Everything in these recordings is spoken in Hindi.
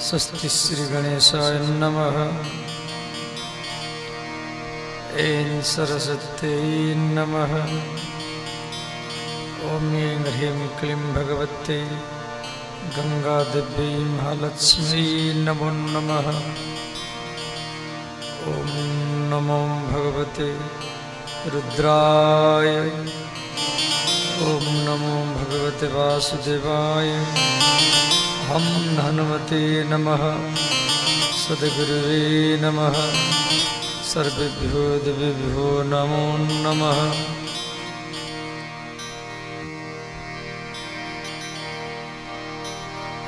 स्वस्ति श्री गणेशाय नमः। ऐं सरस्वत्यै नमः। ॐ ऐं ह्रीं क्लीं भगवते गंगादेव्यै महालक्ष्मी नमो नमः। ॐ नमो भगवते रुद्राय। ॐ नमो भगवते वासुदेवाय। हम हनुमते नमः। सद्गुरुवे नमः। सर्वेभ्यो देवेभ्यो नमो नमः।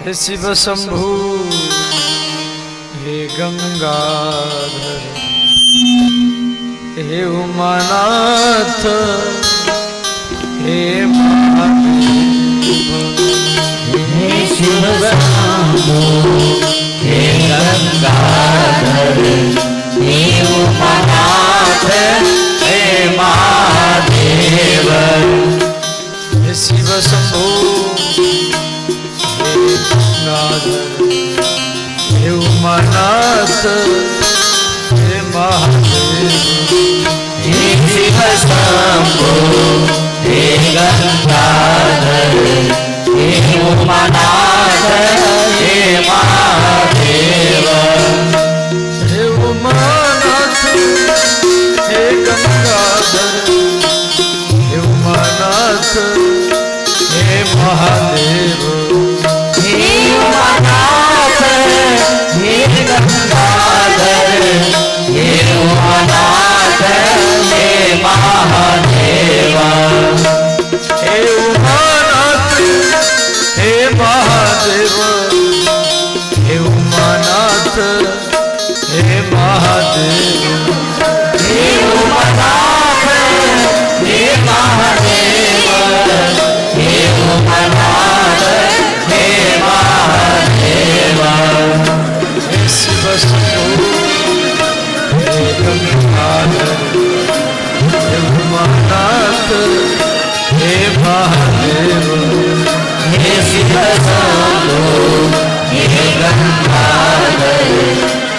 हे शिव शंभु हे गंगाधर हे उमानाथ हे महादेव हे शिव शंभो हे गंगाधर हे उमानाथ हे महादेव। हे शिव शंभो हे गंगाधर हे उमानाथ हे महादेव। हे शिव शंभो हे गंगाधर हे उमानाथ हे महादेव। हे उमानाथ हे गंगाधर हे उमानाथ हे महादेव। हे उमानाथ हे गंगाधर हे उमानाथ हे महादेव। हे उमानाथ हे महादेव। हे उमानाथ हे महादेव। हे उमानाथ हे महादेव हे उमानाथ हे महादेव। हे शिव शंभो हे गंगाधर हे उमानाथ हे महादेव। हे शिव शंभो हे गंगाधर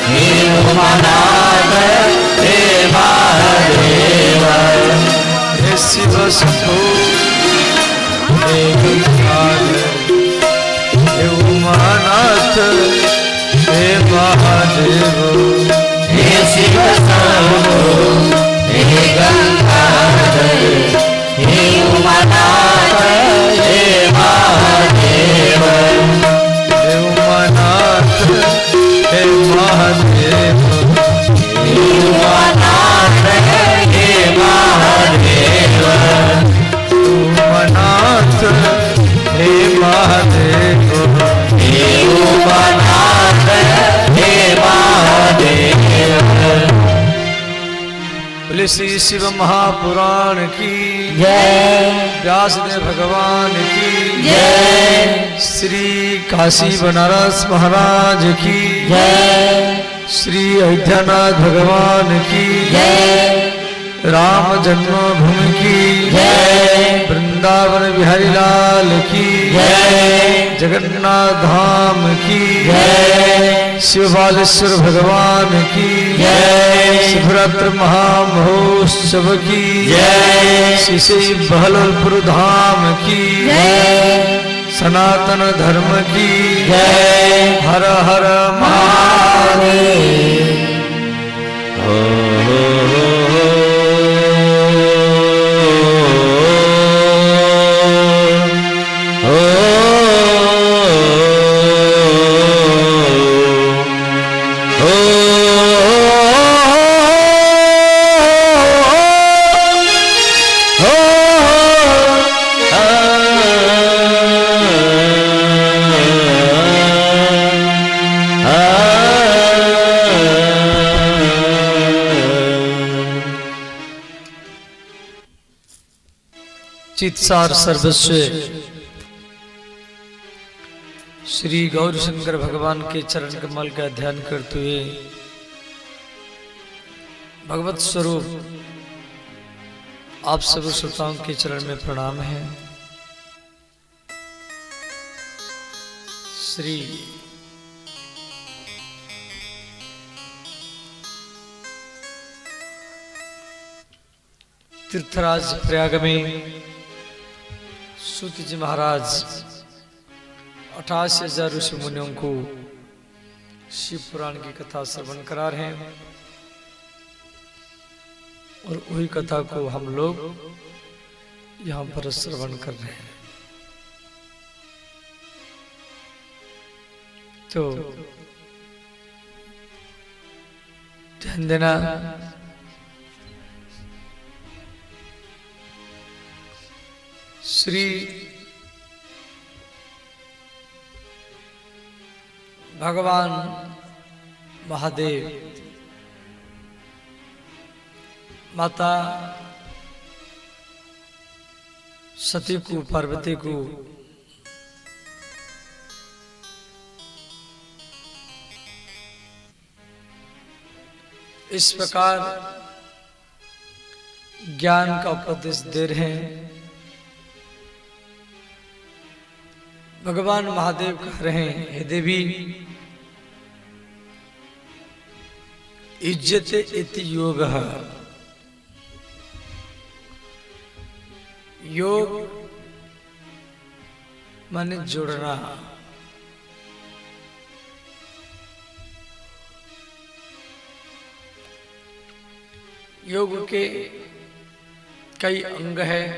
हे उमानाथ हे महादेव। हे शिव शंभो हे गंगाधर हे उमानाथ हे महादेव। हे शिव शंभो हे गंगाधर हे उमानाथ हे महादेव। हे उमानाथ हे महादेव। हे उमानाथ हे महादेव। उमानाथ हे महादेव। हे उमानाथ हे महादेव। बोले श्री शिव महापुराण की जय। व्यासदेव भगवान की जय। श्री काशी बनारस महाराज की जय। श्री अयोध्यानाथ भगवान की जय। राम जन्मभूमि की जय। वृंदावन बिहारी लाल की जय। जगन्नाथ धाम की जय। शिव बालेश्वर भगवान की जय। शिवरात्र महामहोत्सव की जय। श्री बहलोलपुर धाम की जय। सनातन धर्म की जय। हर हर महादेव। चित्सार सर्वस्व श्री गौर शंकर भगवान के चरण कमल का ध्यान करते हुए भगवत स्वरूप आप सब श्रोताओं के चरण में प्रणाम है। श्री तीर्थराज प्रयाग में सूत जी महाराज 88,000 ऋषि मुनियों को शिव पुराण की कथा श्रवण करा रहे हैं और वही कथा को हम लोग यहाँ पर श्रवण कर रहे हैं। तो ध्यान देना, श्री भगवान महादेव माता सती को, पार्वती को इस प्रकार ज्ञान का उपदेश दे रहे हैं। भगवान महादेव कह रहे हैं, हे देवी, इज्जत इति योग, योग माने जोड़ना। योग के कई अंग हैं,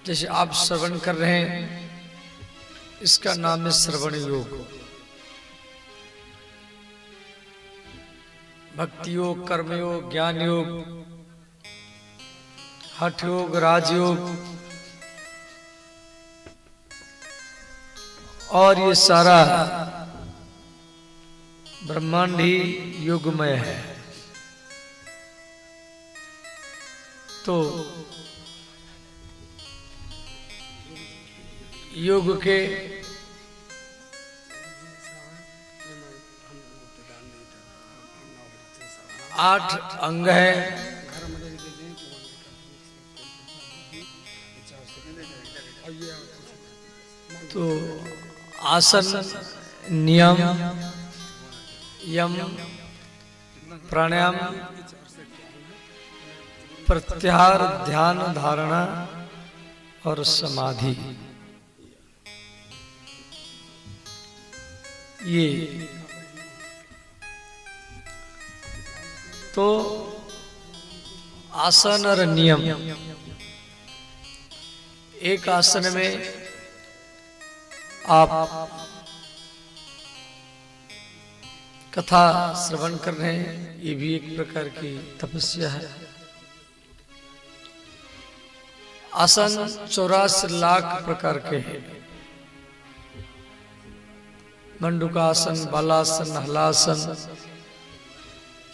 जैसे आप श्रवण कर रहे हैं, इसका नाम है श्रवण योग। भक्ति योग, कर्म योग, ज्ञान योग, हठ योग, राजयोग, और ये सारा ब्रह्मांड ही योगमय है। तो योग के आठ अंग हैं। तो आसन, नियम, यम, प्राणायाम, प्रत्याहार, ध्यान, धारणा और समाधि, ये तो आसन और नियम। एक आसन में आप कथा श्रवण कर रहे हैं, ये भी एक प्रकार की तपस्या है। आसन 84 लाख प्रकार के हैं। मंडूकासन, बालासन, हलासन,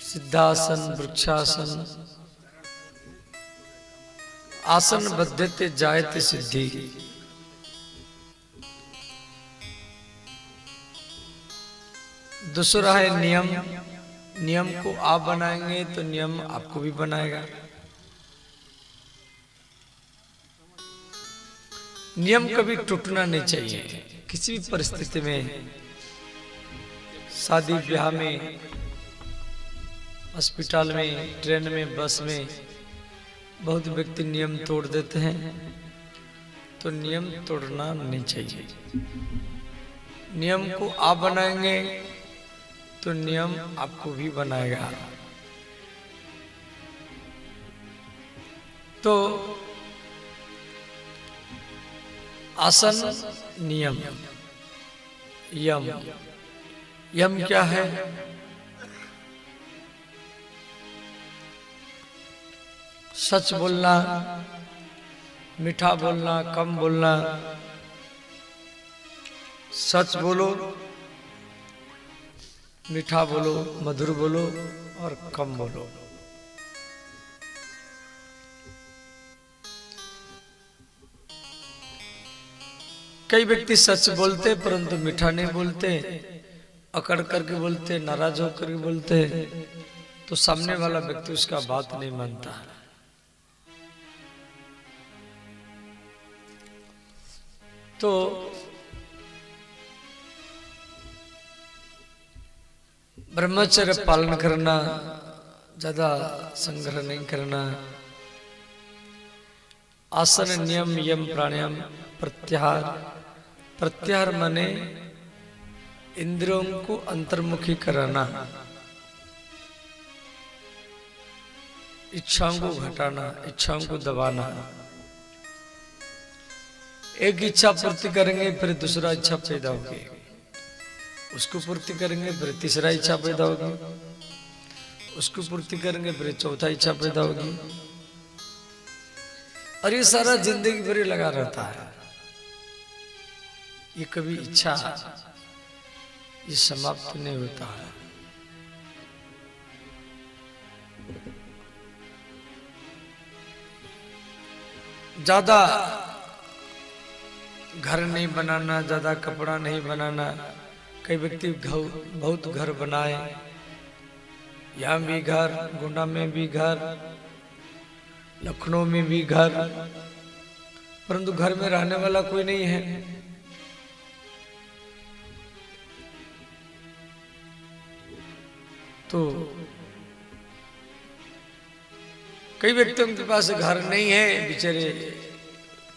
सिद्धासन, वृक्षासन। आसन बद्धते जायते सिद्धि। दूसरा है नियम। नियम को आप बनाएंगे तो नियम आपको भी बनाएगा। नियम कभी टूटना नहीं चाहिए किसी भी परिस्थिति में। शादी ब्याह में, अस्पताल में, ट्रेन में, बस में बहुत व्यक्ति नियम तोड़ देते हैं, तो नियम तोड़ना नहीं चाहिए। नियम को आप बनाएंगे तो नियम आपको भी बनाएगा। तो आसन, नियम, यम। यम क्या है? सच बोलना, मीठा बोलना, कम बोलना। सच बोलो, मीठा बोलो, मधुर बोलो और कम बोलो। कई व्यक्ति सच बोलते परंतु मीठा नहीं बोलते, अकड़ करके बोलते, नाराज होकर के बोलते, तो सामने वाला व्यक्ति उसका बात नहीं मानता। तो ब्रह्मचर्य पालन करना, ज्यादा संग्रह नहीं करना, आसन नियम यम प्राणायाम प्रत्याहार। प्रत्याहार माने इंद्रियों को अंतर्मुखी कराना, इच्छाओं को घटाना, इच्छाओं को दबाना। एक इच्छा पूर्ति करेंगे फिर दूसरा इच्छा पैदा होगी, उसको पूर्ति करेंगे फिर तीसरा इच्छा पैदा होगी, उसको पूर्ति करेंगे फिर चौथा इच्छा पैदा होगी, और ये सारा जिंदगी भर लगा रहता है। ये कभी इच्छा ये समाप्त नहीं होता है। ज्यादा घर नहीं बनाना, ज्यादा कपड़ा नहीं बनाना। कई व्यक्ति बहुत घर बनाए, यहाँ भी घर, गोंडा में भी घर, लखनऊ में भी घर, परंतु घर में रहने वाला कोई नहीं है। तो कई व्यक्तियों के पास घर नहीं है, बेचारे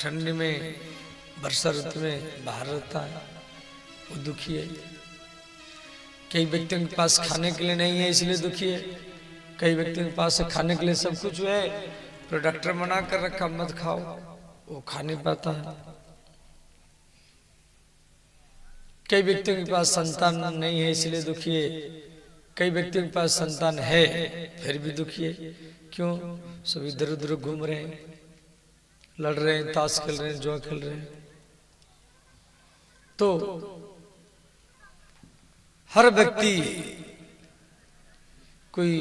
ठंडी में वर्षा ऋतु में बाहर रहता है, वो दुखी है। कई व्यक्तियों के पास खाने के लिए नहीं है इसलिए दुखी है। कई व्यक्तियों के पास खाने के लिए सब कुछ है, तो डॉक्टर मना कर रखा मत खाओ, वो खा नहीं पाता है। कई व्यक्तियों के पास संतान नहीं है इसलिए दुखी है। कई व्यक्तियों के पास संतान है फिर भी दुखी है। क्यों? सब इधर उधर घूम रहे हैं, लड़ रहे हैं, ताश खेल रहे हैं, जुआ खेल रहे हैं। तो हर व्यक्ति कोई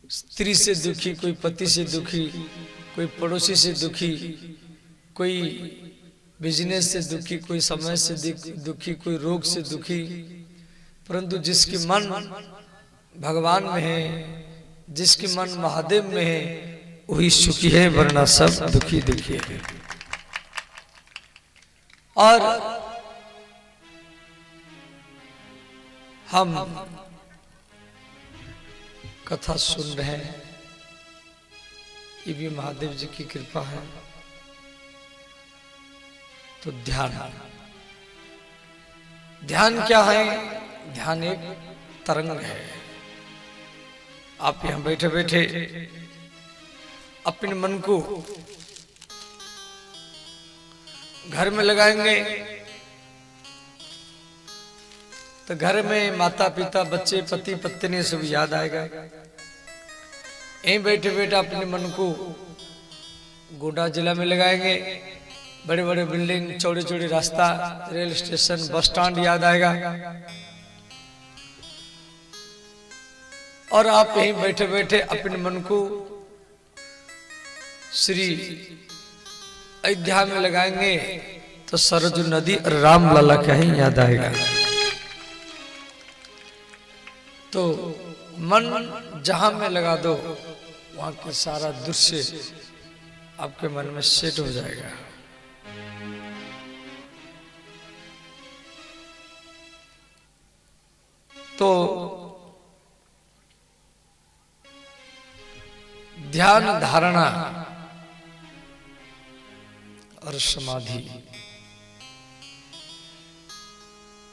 स्त्री से दुखी, कोई पति से दुखी, कोई पड़ोसी से दुखी, कोई बिजनेस से दुखी, कोई समय से दुखी, कोई रोग से दुखी। परंतु जिसकी मन भगवान में है, जिसकी मन महादेव में है, वही सुखी है, वरना सब दुखी दुखी है। और हम कथा सुन रहे हैं, ये भी महादेव जी की कृपा है। तो ध्यान, ध्यान क्या है? ध्यान एक तरंग है। आप यहां बैठे बैठे अपने मन को घर में लगाएंगे तो घर में माता पिता, बच्चे, पति पत्नी सब याद आएगा। यहीं बैठे बैठे अपने मन को गोंडा जिला में लगाएंगे, बड़े बड़े बिल्डिंग, चौड़े चौड़े रास्ता, रेल स्टेशन, बस स्टैंड याद आएगा। और आप यहीं बैठे बैठे अपने मन को श्री अयोध्या में लगाएंगे तो सरजू नदी और राम लला का ही याद आएगा। तो मन जहां में लगा दो वहां का सारा दृश्य आपके मन में सेट हो जाएगा। तो ध्यान, धारणा और समाधि,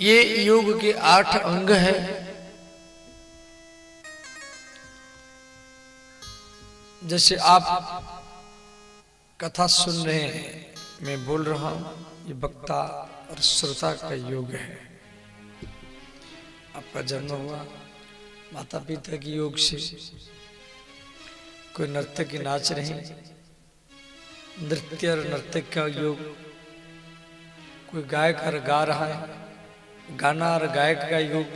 ये योग के 8 अंग है। जैसे आप कथा सुन रहे हैं, मैं बोल रहा हूं, ये वक्ता और श्रोता का योग है। आपका जन्म हुआ माता पिता की योग से, कोई नर्तकी नाच रही, नृत्य और नर्तक का योग, कोई गायक और गा रहा है, गाना और गायक का योग,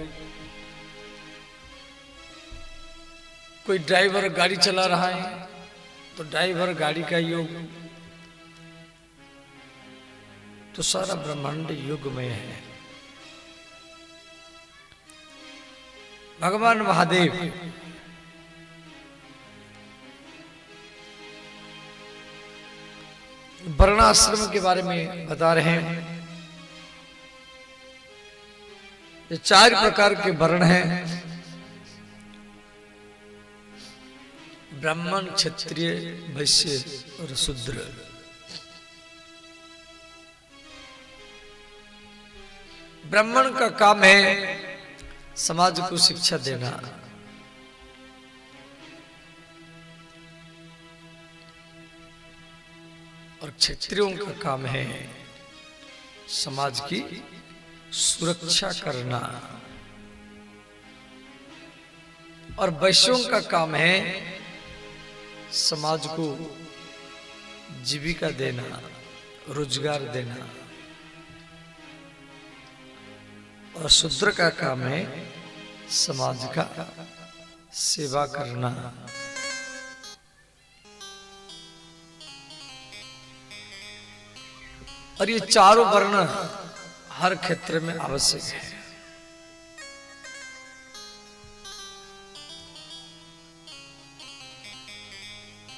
कोई ड्राइवर गाड़ी चला रहा है तो ड्राइवर गाड़ी का योग। तो सारा ब्रह्मांड योग में है। भगवान महादेव वर्णाश्रम के बारे में बता रहे हैं। ये 4 प्रकार के वर्ण हैं। ब्राह्मण, क्षत्रिय, वैश्य और शूद्र। ब्राह्मण का काम है समाज को शिक्षा देना, और क्षत्रियों का काम है समाज की सुरक्षा करना, और वैश्यों का काम है समाज को जीविका देना, रोजगार देना, और शूद्र का काम है समाज का सेवा करना। और ये चारों वर्ण हर क्षेत्र में आवश्यक है।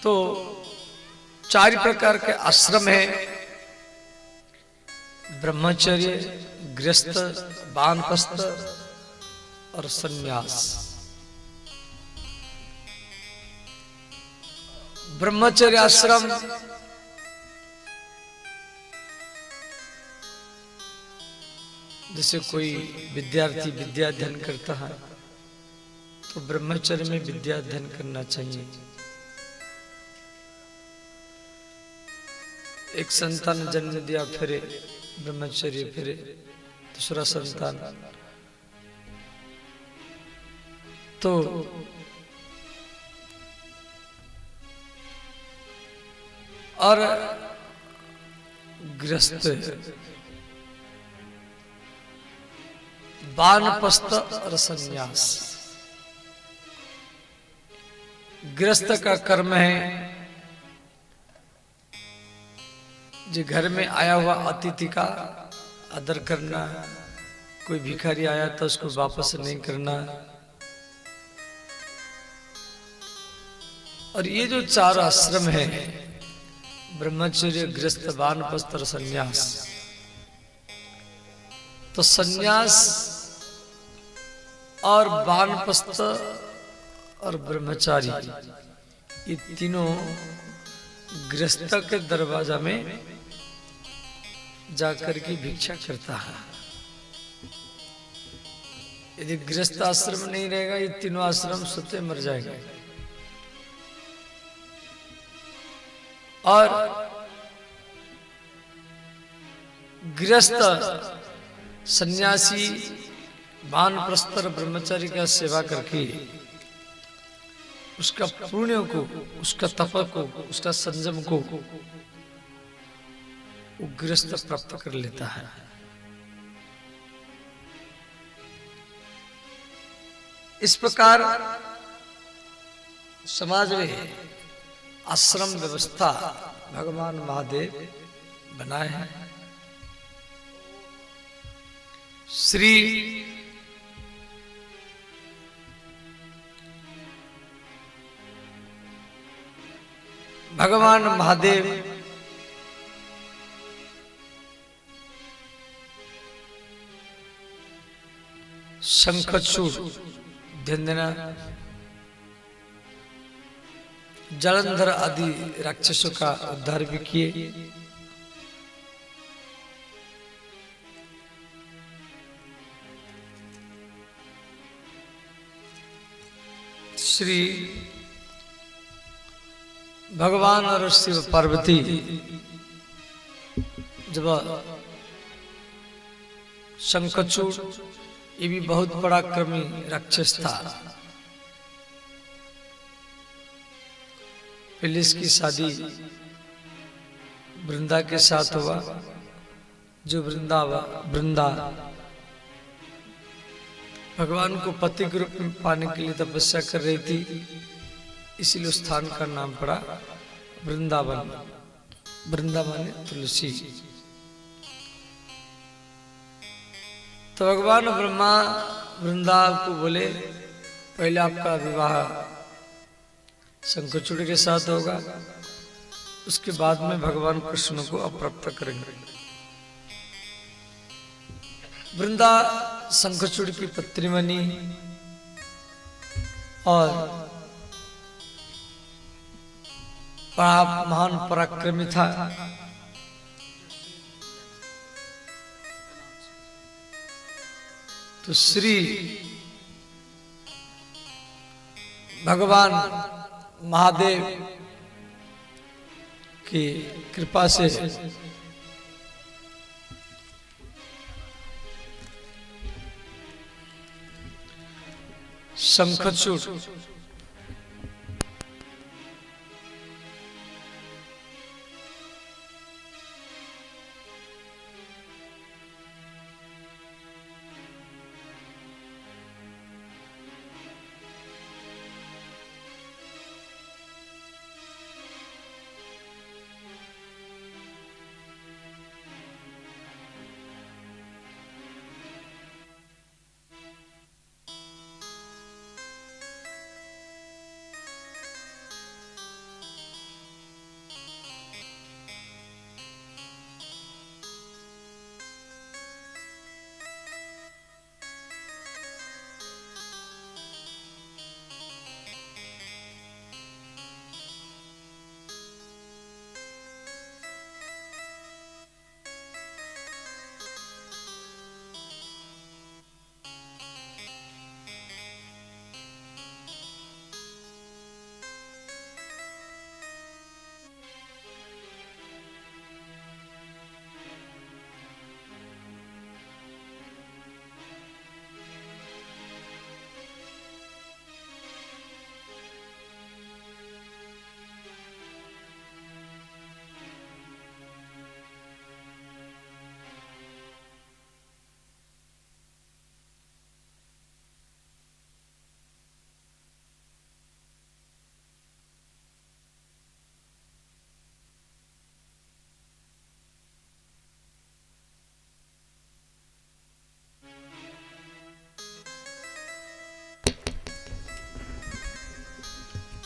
तो चार प्रकार के आश्रम है, ब्रह्मचर्य, गृहस्थ, वानप्रस्थ और सन्यास। ब्रह्मचर्य आश्रम जैसे कोई विद्यार्थी विद्या अध्ययन करता है तो ब्रह्मचर्य में विद्या अध्ययन करना चाहिए। एक संतान जन्म दिया, फिरे ब्रह्मचर्य, फिरे दूसरा संतान, तो और गृहस्थ, वानप्रस्थ और सन्यास। गृहस्थ का कर्म है जो घर में आया हुआ अतिथि का आदर करना, कोई भिखारी आया तो उसको वापस नहीं करना। और ये जो चार आश्रम है, ब्रह्मचर्य, गृहस्थ, वानप्रस्थ और सन्यास, तो सन्यास और वानप्रस्थ और ब्रह्मचारी ये तीनों गृहस्थ के दरवाजा में जाकर के भिक्षा करता है। यदि गृहस्थ आश्रम नहीं रहेगा, ये तीनों आश्रम स्वतः मर जाएगा। और गृहस्थ, सन्यासी, वानप्रस्थ और ब्रह्मचारी का सेवा करके उसका पुण्य को, उसका तप को, उसका संयम को वो गृहस्थ प्राप्त कर लेता है। इस प्रकार समाज में आश्रम व्यवस्था भगवान महादेव बनाए हैं। श्री भगवान महादेव शंखचूड़, ध्यान, जलंधर आदि राक्षसों का उद्धार भी किए। श्री भगवान और शिव पार्वती जब शंखचूड़, ये भी बहुत बड़ा कर्मी राक्षस था, पहले इसकी शादी वृंदा के साथ हुआ, जो वृंदा भगवान को पति के रूप में पाने के लिए तपस्या कर रही थी, इसीलिए उस स्थान का नाम पड़ा वृंदावन। वृंदावन तुलसी। तो भगवान ब्रह्मा वृंदा को बोले, पहले आपका विवाह शंखचूड़ के साथ होगा, उसके बाद में भगवान कृष्ण को अप्राप्त करेंगे। वृंदा शंखचूड़ की पत्नी बनी और बड़ा महान पराक्रमी था। तो श्री भगवान महादेव की कृपा से शंखचूड़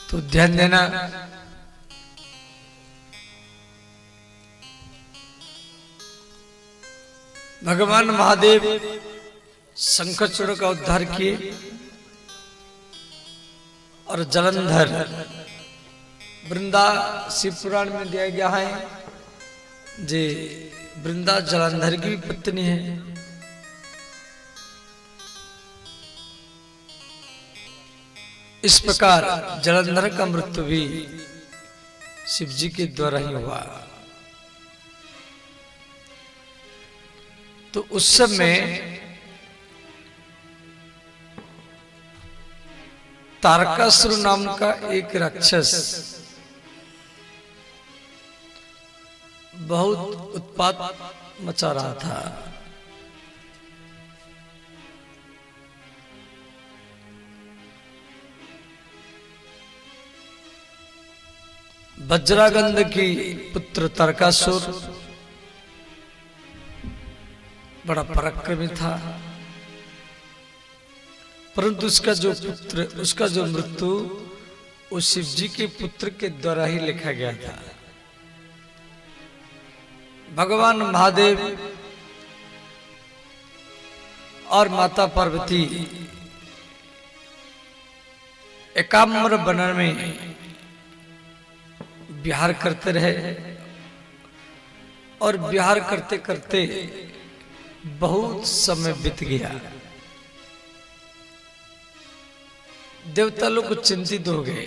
तो ध्यान देना, भगवान महादेव शंखचूड़ का उद्धार किए और जलंधर वृंदा शिव पुराण में दिया गया है जे वृंदा जलंधर की भी पत्नी है। इस प्रकार जलंधर का मृत्यु भी शिव जी के द्वारा ही हुआ। तो उस समय तारकासुर नाम का एक राक्षस बहुत उत्पात मचा रहा था। वज्रागंध की पुत्र तारकासुर बड़ा पराक्रमी था, परंतु उसका जो मृत्यु उस शिव जी के पुत्र के द्वारा ही लिखा गया था। भगवान महादेव और माता पार्वती एकाम्र वन में विहार करते रहे और विहार करते करते बहुत समय बीत गया। देवता लोग चिंतित हो गए,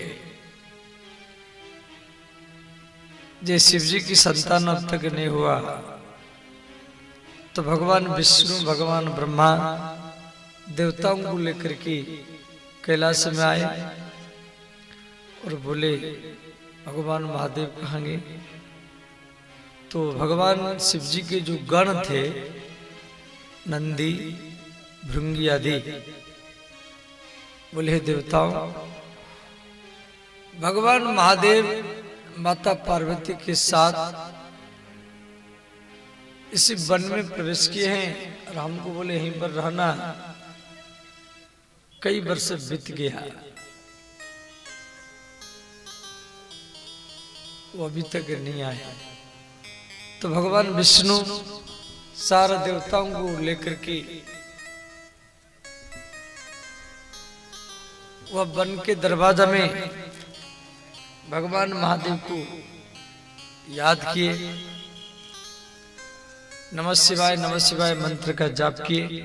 जे शिव जी की संतान अब तक नहीं हुआ। तो भगवान विष्णु, भगवान ब्रह्मा देवताओं को लेकर के कैलाश में आए और बोले भगवान महादेव कहाँ गए। तो भगवान शिव जी के जो गण थे, नंदी, भृंगी आदि, बोले हे देवताओं, भगवान महादेव माता पार्वती के साथ इसी वन में प्रवेश किए हैं और हमको बोले यहीं पर रहना। कई वर्ष बीत गया, वो अभी तक नहीं आया। तो भगवान विष्णु सारे देवताओं को लेकर के वह वन के दरवाजा में भगवान महादेव को याद किए, नमः शिवाय मंत्र का जाप किए,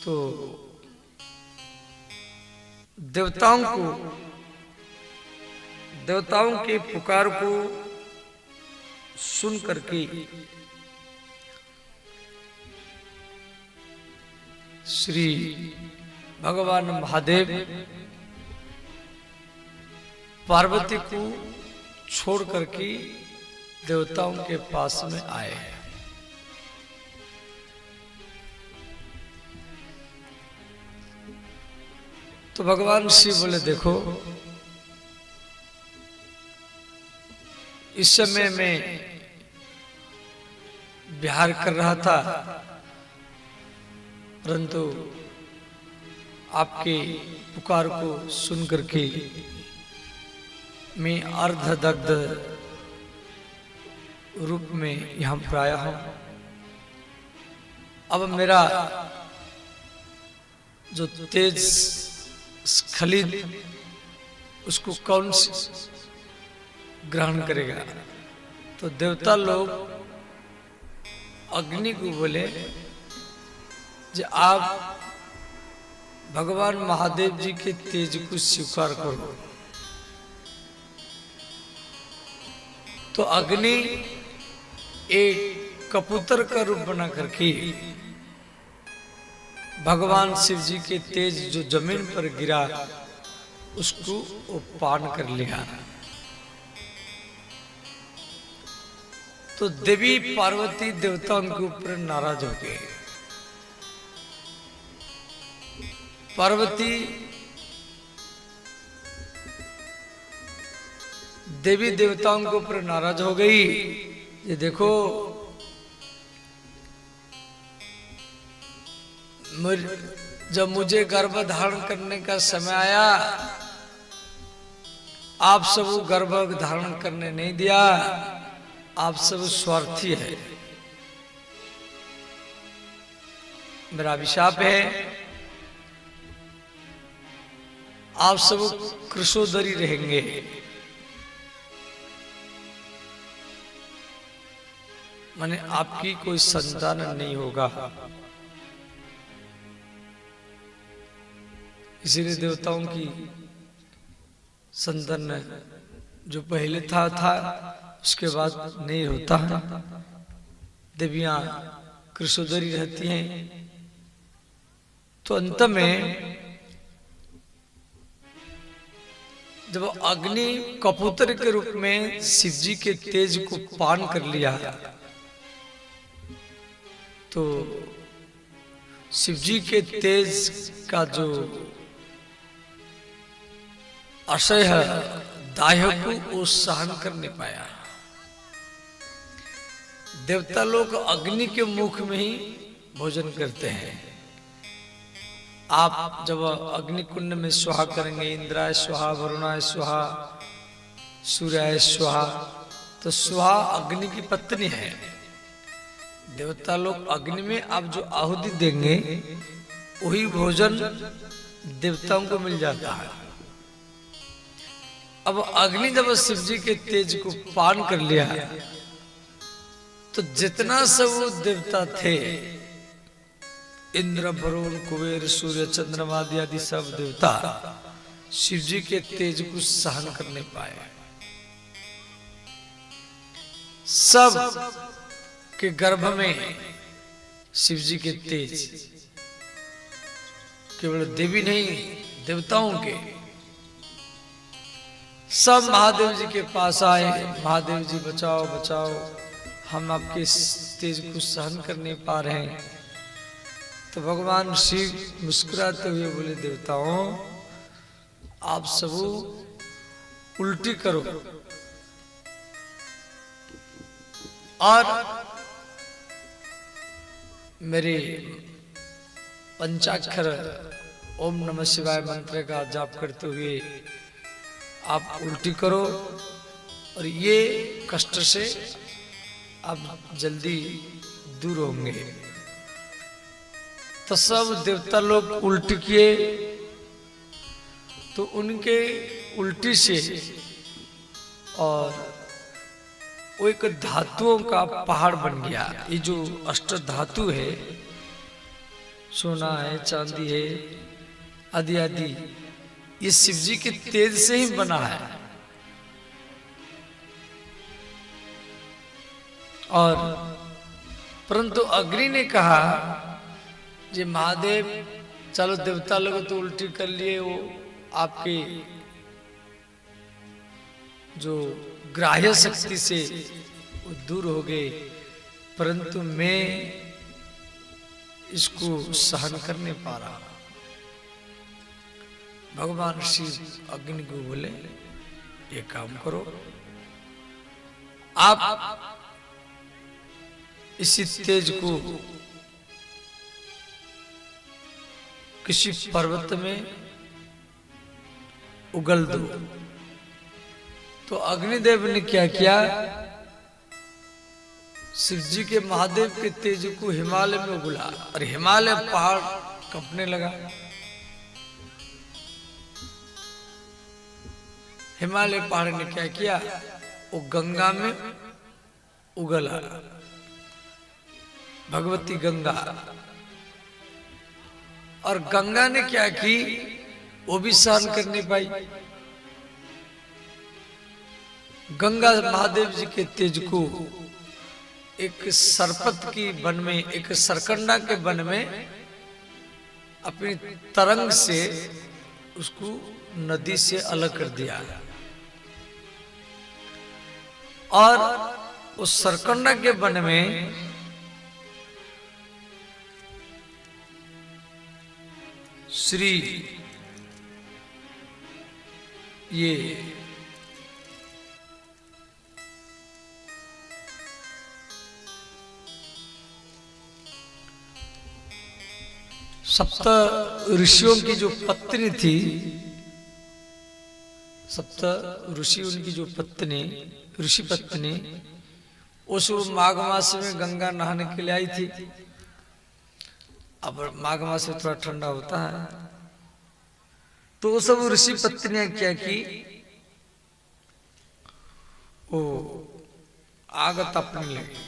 तो देवताओं के पुकार को सुन करके श्री भगवान महादेव पार्वती को छोड़ करके देवताओं के पास में आए हैं। तो भगवान शिव बोले, देखो इस समय मैं विहार कर रहा था, परंतु आपके पुकार को सुन करके मैं अर्धदग्ध रूप में यहां पर आया हूं। अब मेरा जो तेज स्खलित उसको कौन ग्रहण करेगा? तो देवता लोग अग्नि को बोले कि आप भगवान महादेव जी के तेज को स्वीकार करो। तो अग्नि एक कबूतर का रूप बना करके भगवान शिव जी के तेज जो जमीन पर गिरा उसको वो पान कर लिया। तो देवी पार्वती देवताओं के ऊपर नाराज हो गए। पार्वती देवी देवताओं के ऊपर नाराज हो गई। ये देखो, जब मुझे गर्भ धारण करने का समय आया, आप सब गर्भ धारण करने नहीं दिया, आप सब स्वार्थी है। मेरा अभिशाप है, आप सब कृशोदरी रहेंगे। माने आपकी कोई संतान नहीं होगा। इसीलिए देवताओं की संतान जो पहले था उसके बाद नहीं होता है। देवियां कृशोदरी रहती हैं। तो अंत में जब अग्नि कबूतर के रूप में शिव जी के तेज को पान कर लिया, तो शिव जी के तेज का जो आशय है दाह्य को वो सहन कर नहीं पाया। देवता लोग अग्नि के मुख में ही भोजन करते हैं। आप जब अग्नि कुंड में स्वाहा करेंगे, इंद्राय स्वाहा, वरुणाय स्वाहा, सूर्याय स्वाहा, तो स्वाहा अग्नि की पत्नी है। देवता लोग अग्नि में आप जो आहुति देंगे वही भोजन देवताओं को मिल जाता है। अब अग्नि जब शिव जी के तेज को पान कर लिया, तो जितना सब देवता थे, इंद्र, वरुण, कुबेर, सूर्य, चंद्रमा आदि सब देवता शिव जी के तेज को सहन कर नहीं पाए। सब के गर्भ में शिव जी के तेज, केवल देवी नहीं देवताओं के, सब महादेव जी के पास आए। महादेव जी बचाओ बचाओ, हम आपके तेज को सहन कर नहीं पा रहे हैं। तो भगवान शिव मुस्कुराते हुए बोले, देवताओं आप सब उल्टी करो और मेरे पंचाक्षर ओम नमः शिवाय मंत्र का जाप करते हुए आप उल्टी करो और ये कष्ट से आप जल्दी दूर होंगे। तो सब देवता लोग उल्टी किए तो उनके उल्टी से और वो एक धातुओं का पहाड़ बन गया। ये जो अष्ट धातु है, सोना है, चांदी है, आदि आदि, ये शिव जी के तेज से ही बना है। और परंतु अग्नि ने कहा जे महादेव चलो देवता लोग तो उल्टी कर लिए, वो आपके जो ग्राह्य शक्ति से वो दूर हो गए, परंतु मैं इसको सहन कर नहीं पा रहा। भगवान शिव अग्नि को बोले ये काम करो, आप इसी तेज को किसी पर्वत में उगल दो। तो अग्निदेव ने क्या किया, शिव जी के महादेव के तेज को हिमालय में उगला और हिमालय पहाड़ कंपने लगा। हिमालय पहाड़ ने क्या किया, वो गंगा में उगला, भगवती गंगा। और गंगा ने क्या की, वो भी सहन कर नहीं पाई। गंगा महादेव जी के तेज को एक सरपत की वन में, एक सरकंडा के वन में अपनी तरंग से उसको नदी से अलग कर दिया। और उस सरकंडा के वन में श्री ये सप्त ऋषियों की जो पत्नी थी, सप्त ऋषि उनकी जो पत्नी, ऋषि पत्नी, उस माघ मास में गंगा नहाने के लिए आई थी। अब माघ मास में थोड़ा ठंडा होता है, तो वो सब ऋषि पत्नियां क्या की, वो आग तपने लगी।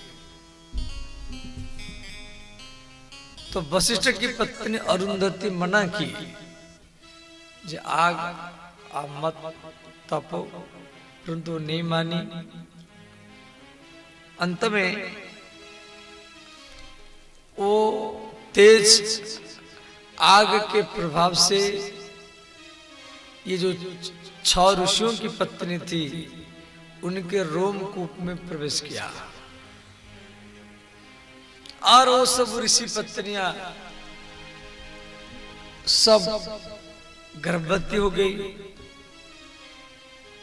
तो वशिष्ठ की पत्नी अरुंधति मना की, जे आग आप मत तपो, परंतु नहीं मानी। अंत में वो तेज आग के प्रभाव से ये जो 6 ऋषियों की पत्नी थी, उनके रोमकूप में प्रवेश किया। और वो सब ऋषि पत्नियां सब गर्भवती हो गई।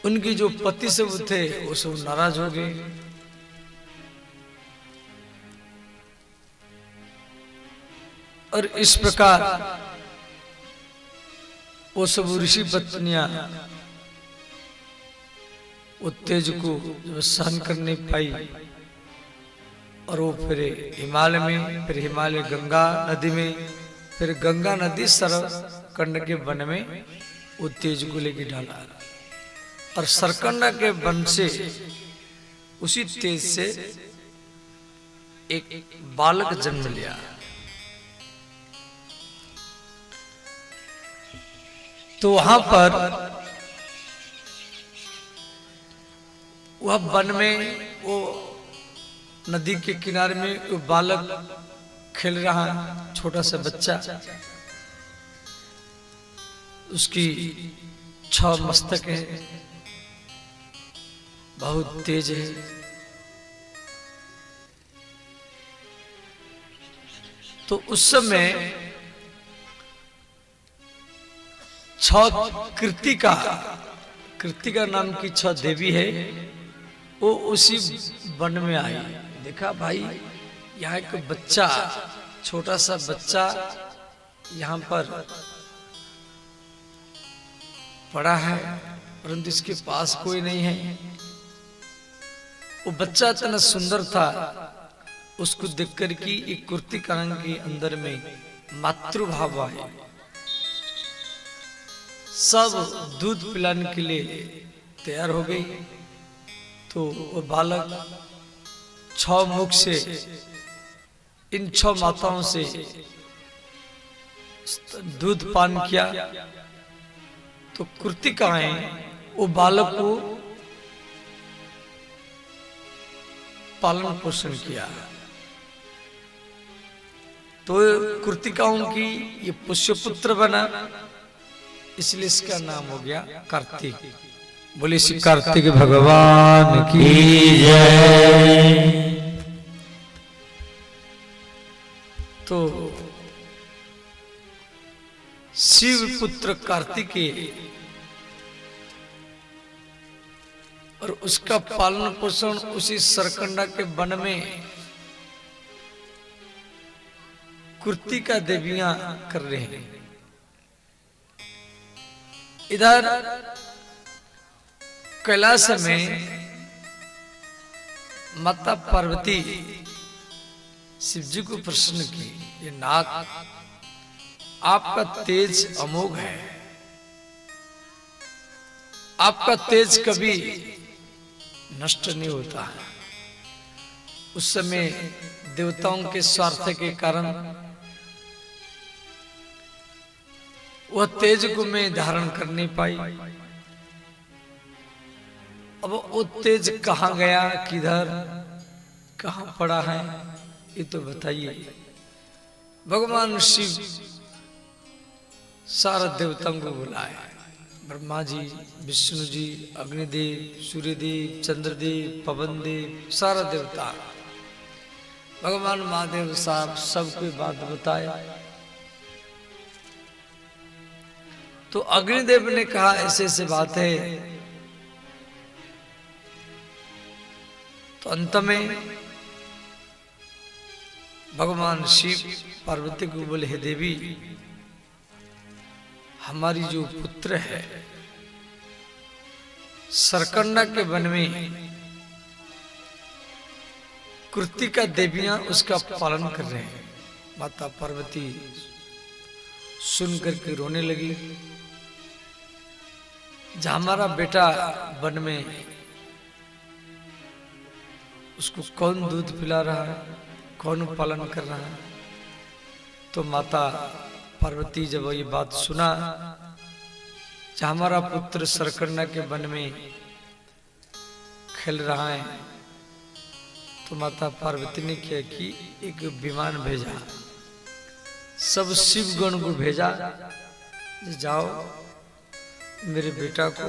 उनकी जो पति सब थे वो सब नाराज हो गए। और इस प्रकार वो सब ऋषि पत्नियां वो तेज को सहन कर नहीं पाई, और वो फिर हिमालय में, फिर हिमालय गंगा नदी में, फिर गंगा नदी सरकंड के वन में वो तेज को लेके डाला। और सरकंडा के वन से, उसी तेज से एक बालक जन्म लिया। तो वहां पर वह वन में, वो नदी के किनारे में वो बालक खेल रहा है, छोटा सा बच्चा। उसकी 6 मस्तक है, बहुत तेज है। तो उस समय 6 कृतिका नाम की 6 देवी है, वो उसी वन में आई। देखा भाई, यहाँ एक बच्चा, छोटा सा बच्चा यहाँ पर पड़ा है, परंतु इसके पास कोई नहीं है। वो बच्चा इतना सुंदर था, उसको देखकर कि एक कृतिका के अंदर में मातृभाव आए। सब दूध पिलाने के लिए तैयार हो गई। तो वो बालक 6 मुख से इन 6 माताओं से दूध पान किया। तो कृतिकाएं वो बालक को पालन पोषण किया। तो कृतिकाओं की ये पुष्यपुत्र बना, इसलिए इसका नाम हो गया कार्तिक। बोले श्री कार्तिक भगवान की जय। तो शिव पुत्र कार्तिकेय और उसका पालन पोषण उसी सरकंडा के वन में कृतिका देवियां कर रहे हैं। इधर कैलाश में माता पार्वती शिव जी को प्रसन्न की, ये नाथ आपका तेज अमोघ है, आपका तेज कभी नष्ट नहीं होता है। उस समय देवताओं के स्वार्थ के कारण वह तेज को मैं धारण कर नहीं पाई। अब वो तेज कहां गया, किधर कहां पड़ा है, ये तो बताइए। भगवान शिव सारा देवताओं को बुलाए, ब्रह्मा जी, विष्णु जी, अग्निदेव, सूर्यदेव, चंद्रदेव, पवनदेव, सारा देवता, भगवान महादेव साहब सबको बात बताया। तो अग्निदेव ने कहा ऐसे ऐसे बात है। तो अंत में भगवान शिव पार्वती को बोले, हे देवी, हमारी जो पुत्र है सरकंडा के वन में कृतिका देवियां उसका पालन कर रहे हैं। माता पार्वती सुन करके रोने लगी। जहां हमारा बेटा वन में, उसको कौन दूध पिला रहा है, कौन पालन कर रहा है। तो माता पार्वती जब ये बात सुना, जहां हमारा पुत्र सरकंडा के वन में खेल रहा है, तो माता पार्वती ने क्या कि एक विमान भेजा, सब शिवगण को भेजा, जाओ मेरे बेटा को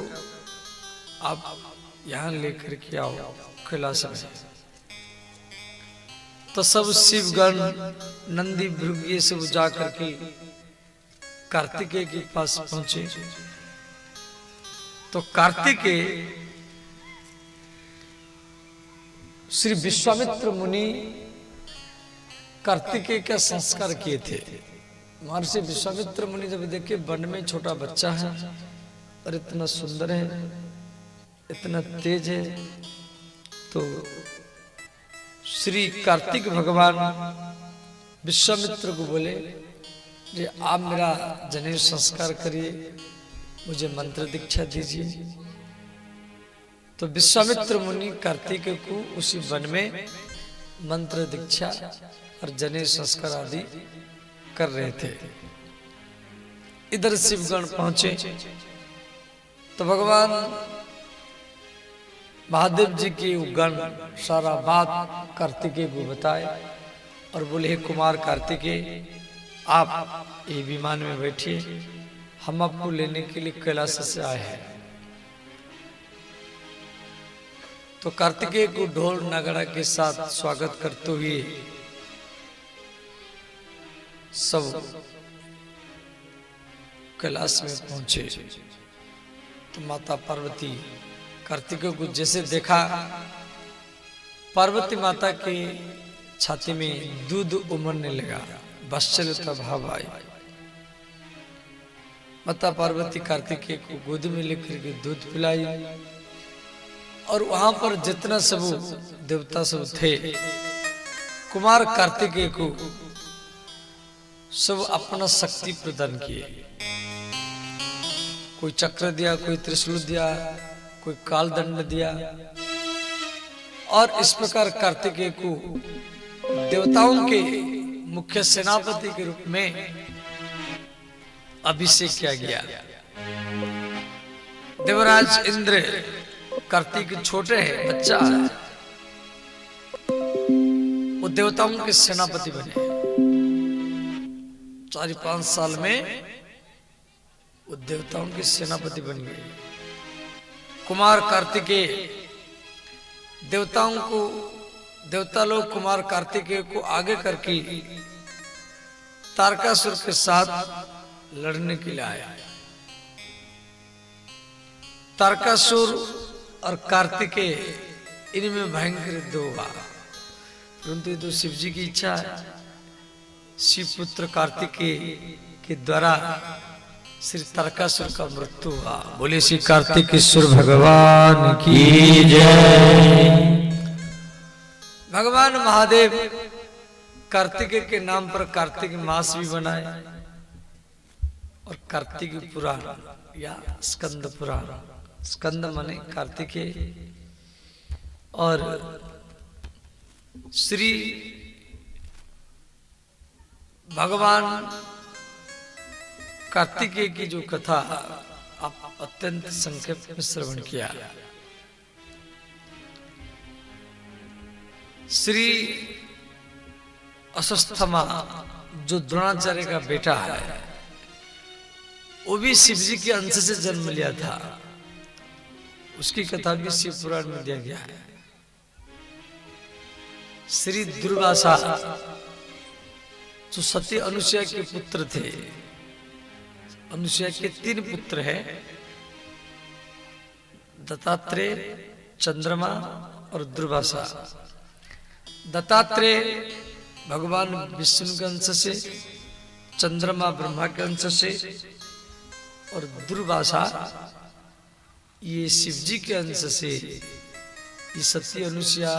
आप यहां लेकर के आओ कैलाश में। तो सब शिवगण नंदी भृंग ये सब जा करके कार्तिकेय के पास पहुंचे। तो कार्तिकेय श्री विश्वामित्र मुनि कार्तिकेय का संस्कार किए थे। महर्षि विश्वामित्र मुनि जब देखे वन में छोटा बच्चा है और इतना सुंदर है, इतना तेज है, तो श्री कार्तिक भगवान विश्वामित्र को बोले, जी आप मेरा जनेऊ संस्कार करिए, मुझे मंत्र दीक्षा दीजिए। तो विश्वामित्र मुनि कार्तिकेय को उसी वन में मंत्र दीक्षा और जनेऊ संस्कार आदि कर रहे थे। इधर शिवगण पहुंचे तो भगवान महादेव जी के गण सारा बात कार्तिकेय को बताए और बोले, हे कुमार कार्तिकेय, आप ये विमान में बैठिए, हम आपको लेने के लिए कैलाश से आए हैं। तो कार्तिकेय को ढोल नगाड़ा के साथ स्वागत करते हुए सब कैलाश में पहुंचे। तो माता पार्वती कार्तिकेय को जैसे देखा, पार्वती माता के छाती में दूध उमड़ने लगा, वात्सल्यता भाव आई। माता पार्वती कार्तिकेय को गोद में लेकर के दूध पिलाई और वहां पर जितना सब देवता सब थे, कुमार कार्तिकेय को सब अपना शक्ति प्रदान किए। कोई चक्र दिया, कोई त्रिशूल दिया, कोई काल दंड दिया। और इस प्रकार कार्तिकेय को देवताओं के मुख्य सेनापति के रूप में अभिषेक किया गया। देवराज इंद्र कार्तिक छोटे हैं, बच्चा है, वो देवताओं के सेनापति बने। 4-5 साल में वो देवताओं के सेनापति बन गए। कुमार कार्तिकेय देवता लोग कुमार कार्तिकेय को आगे करके तारकासुर के साथ लड़ने के लिए आया। तारकासुर और कार्तिकेय इनमें भयंकर युद्ध होगा, परंतु ये तो शिव जी की इच्छा है। शिव पुत्र कार्तिकेय के द्वारा श्री तारकासुर का मृत्यु हुआ। बोले श्री कार्तिकेश्वर भगवान की जय। भगवान महादेव कार्तिकेय के नाम पर कार्तिक मास भी बनाए और कार्तिक पुराण या स्कंद पुराण, स्कंद माने कार्तिकेय, और श्री भगवान कार्तिकेय की जो कथा आप अत्यंत संक्षेप में श्रवण किया। श्री अश्वत्थामा जो द्रोणाचार्य का बेटा है, वो भी शिव जी के अंश से जन्म लिया था। उसकी कथा भी शिव पुराण में दिया गया है। श्री दुर्वासा जो सती अनुसुईया के पुत्र थे, अनुसुईया के 3 पुत्र हैं, दत्तात्रेय, चंद्रमा और दुर्वासा। दत्तात्रेय भगवान विष्णु के अंश से, चंद्रमा ब्रह्मा के अंश से, और दुर्वासा ये शिव जी के अंश से, ये सती अनुसुईया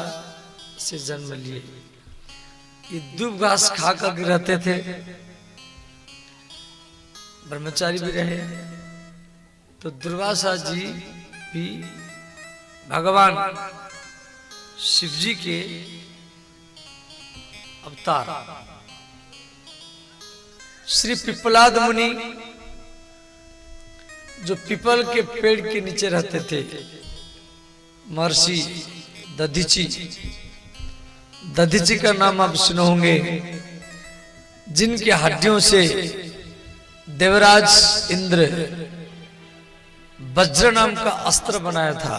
से जन्म लिए। ये दूब घास खा कर रहते थे, ब्रह्मचारी भी रहे। तो दुर्वासा जी भी भगवान शिव जी के अवतार। श्री पिपलाद मुनि जो पीपल के पेड़ के नीचे रहते थे, महर्षि दधीची, दधीची का नाम आप सुने होंगे, जिनके हड्डियों से देवराज इंद्र वज्र नाम का अस्त्र बनाया था।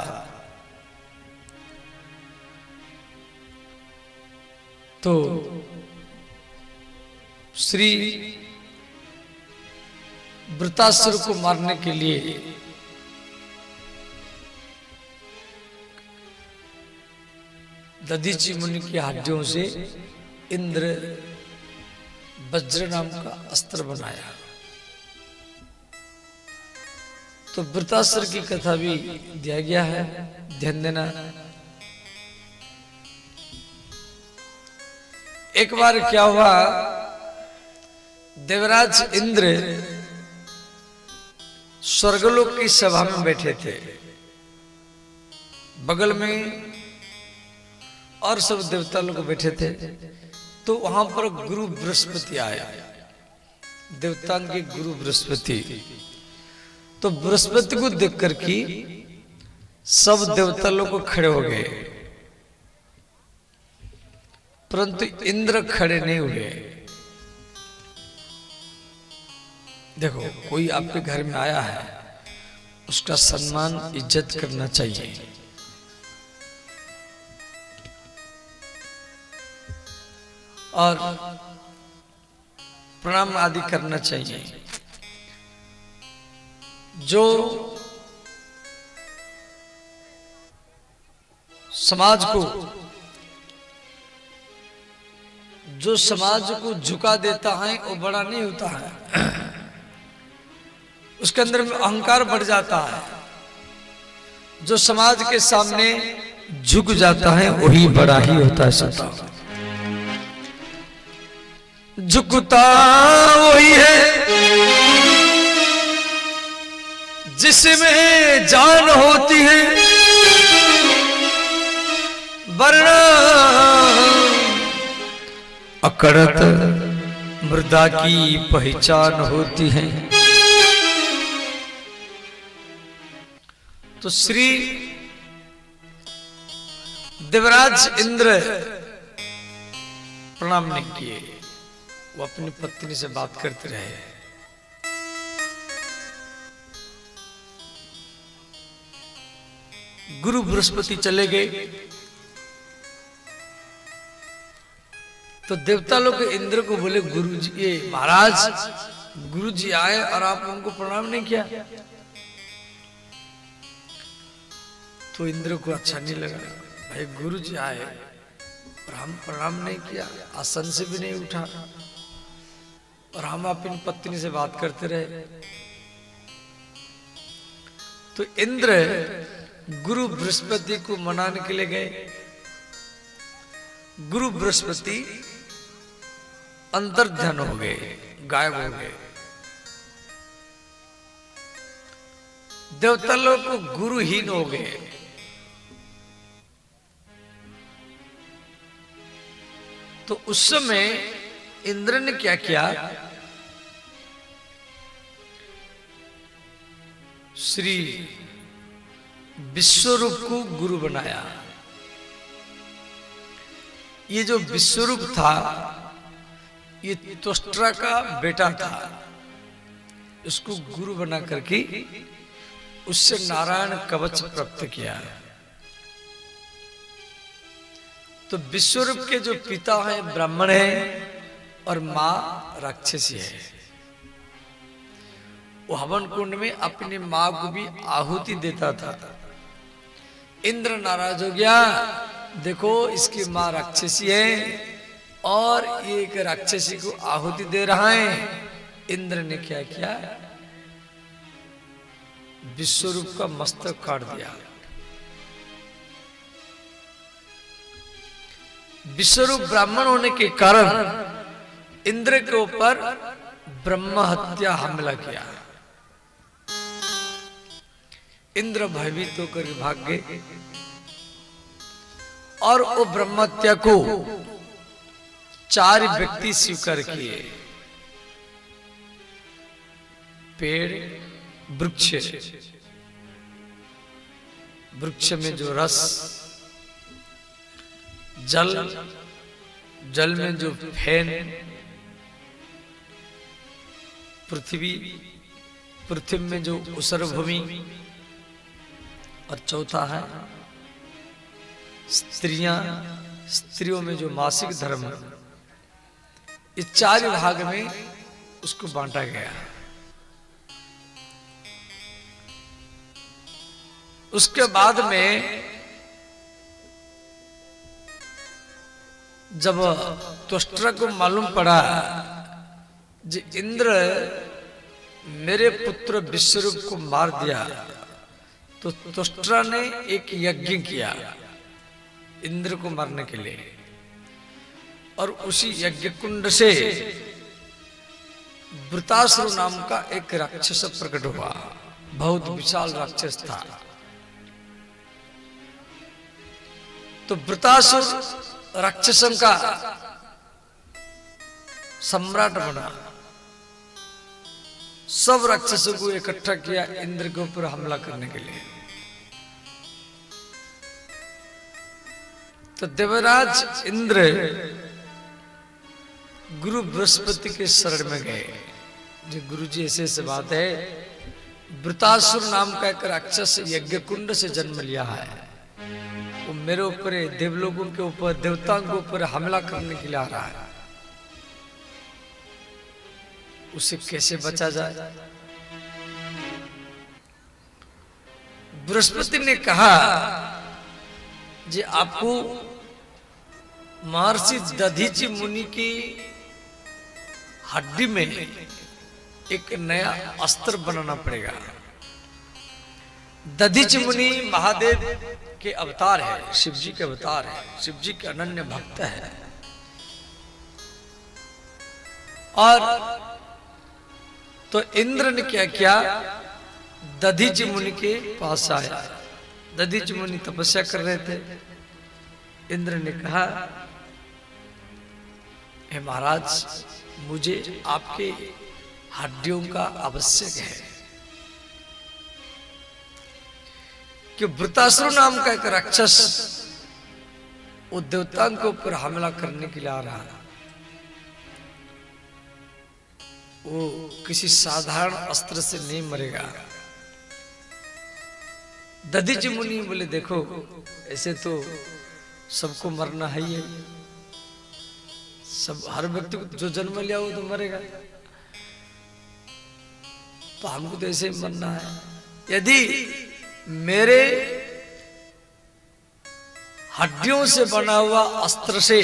तो श्री वृत्रासुर को मारने के लिए दधीची मुनि की हड्डियों से इंद्र वज्र नाम का अस्त्र बनाया। तो वृत्रासुर की कथा भी दिया गया है, ध्यान देना। एक बार क्या हुआ, देवराज इंद्र स्वर्गलोक की सभा में बैठे थे, बगल में और सब देवता लोग बैठे थे। तो वहां पर गुरु बृहस्पति आया, देवताओं के गुरु बृहस्पति। तो बृहस्पति को देख कर के सब देवता लोग खड़े हो गए, परंतु इंद्र खड़े नहीं हुए। देखो, कोई आपके घर में आया है, उसका सम्मान इज्जत करना चाहिए। और प्रणाम आदि करना चाहिए। जो समाज को झुका देता है वो बड़ा नहीं होता है, उसके अंदर में अहंकार बढ़ जाता है। जो समाज के सामने झुक जाता है वही बड़ा ही होता है। सता झुकता वही है जिसमें जान होती है वरना अकड़त मृदा की पहचान होती है। तो श्री देवराज इंद्र प्रणाम नहीं किए, वो अपनी पत्नी से बात करते रहे। गुरु बृहस्पति चले गए तो देवता लोग इंद्र को बोले, गुरु जी ये महाराज गुरु जी आए और आप उनको प्रणाम नहीं किया। तो इंद्र को अच्छा नहीं लगा, भाई गुरु जी आए और हम प्रणाम नहीं किया, आसन से भी नहीं उठा और हम अपनी पत्नी से बात करते रहे। तो इंद्र गुरु बृहस्पति को मनाने के लिए गए। गुरु बृहस्पति अंतर्ध्यान हो गए, गायब हो गए। देवता लोग को गुरुहीन हो गए। तो उस समय इंद्र ने क्या किया, श्री विश्वरूप को गुरु बनाया। ये जो विश्वरूप था ये त्वष्ट्रा का बेटा था, इसको गुरु बना करके उससे नारायण कवच प्राप्त किया। तो विश्वरूप के जो पिता हैं ब्राह्मण हैं और मां राक्षसी है। वो हवन कुंड में अपनी मां को भी आहुति देता था। इंद्र नाराज हो गया, देखो इसकी मां राक्षसी है और ये एक राक्षसी को आहुति दे रहा है। इंद्र ने क्या किया, विश्वरूप का मस्तक काट दिया। विश्वरूप ब्राह्मण होने के कारण इंद्र के ऊपर ब्रह्म हत्या हमला किया। इंद्र भयभीत होकर भाग गए और वो ब्रह्म हत्या को 4 व्यक्ति स्वीकार किए। पेड़, वृक्ष, वृक्ष में जो रस, जल, जल में जो फैन, पृथ्वी, पृथ्वी में जो उसर भूमि, और चौथा है स्त्रियां, स्त्रियों में जो मासिक धर्म। इस 4 भाग में उसको बांटा गया। उसके बाद में जब त्वष्ट्रा को मालूम पड़ा कि इंद्र मेरे पुत्र विश्वरूप को मार दिया, तो त्वष्ट्रा ने एक यज्ञ किया इंद्र को मारने के लिए। और उसी यज्ञ कुंड से वृतासुर नाम का एक राक्षस प्रकट हुआ। बहुत विशाल राक्षस था। तो वृतासुर राक्षसों का सम्राट बना। सब राक्षसों को इकट्ठा किया इंद्र के ऊपर हमला करने के लिए। तो देवराज इंद्र गुरु बृहस्पति के शरण में गए। जो गुरु जी ऐसे ऐसे बात है, वृतासुर नाम का एक राक्षस यज्ञ कुंड से जन्म लिया है, वो मेरे ऊपर, देवलोगों के ऊपर, देवताओं के ऊपर हमला करने के लिए आ रहा है। उसे कैसे बचा जाए? बृहस्पति ने कहा जी आपको महर्षि दधीचि मुनि की हड्डी में एक नया अस्त्र बनाना पड़ेगा। दधीचि मुनि महादेव के अवतार है, शिव जी के अवतार है, शिव जी के अनन्य भक्त है। और तो इंद्र ने क्या किया, दधीच मुनि के पास आया। दधीच मुनि तपस्या कर रहे थे। इंद्र ने कहा, हे महाराज, मुझे आपके हड्डियों का आवश्यक है कि वृतासुर नाम का एक राक्षस वो देवताओं के ऊपर हमला करने के लिए आ रहा है। वो किसी साधारण अस्त्र से नहीं मरेगा। दधीच मुनि बोले, देखो ऐसे तो सबको मरना है ही है, सब हर व्यक्ति को जो जन्म लिया वो तो मरेगा, तो हमको तो ऐसे ही मरना है। यदि मेरे हड्डियों से बना हुआ अस्त्र से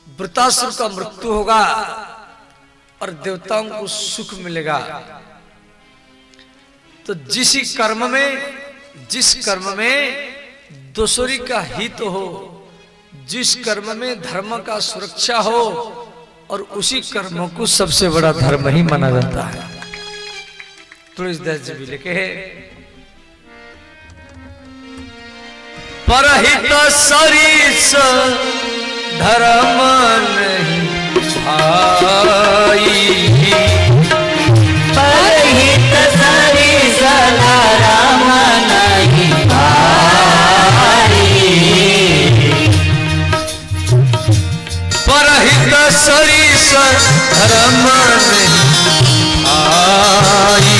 वृतासुर का मृत्यु होगा और देवताओं को सुख मिलेगा, तो जिस कर्म में दूसरी का हित हो, जिस कर्म में धर्म का सुरक्षा हो, और उसी कर्म को सबसे बड़ा धर्म ही माना जाता है। तुलसीदास जी भी लिखे हैं, परहित सरिस धर्म नहीं भाई, परहित सरिस धर्म नहीं भाई, परहित सरिस धर्म नहीं भाई,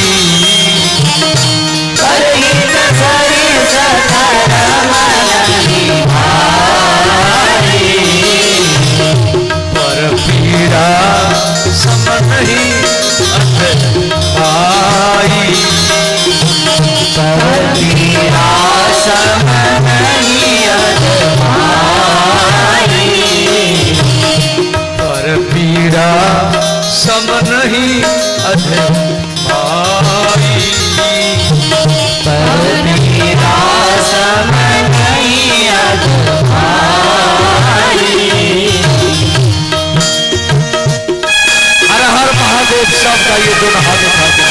परहित सरिस धर्म नहीं भाई, पर पीड़ा सम नहीं अध भाई, पर पीड़ा सम नहीं अध भाई, पर पीड़ा सम नहीं अध भाई, पर पीड़ा सम नहीं अध भाई। हर हर महादेव सब का ये दोनों हाथ उठा दो।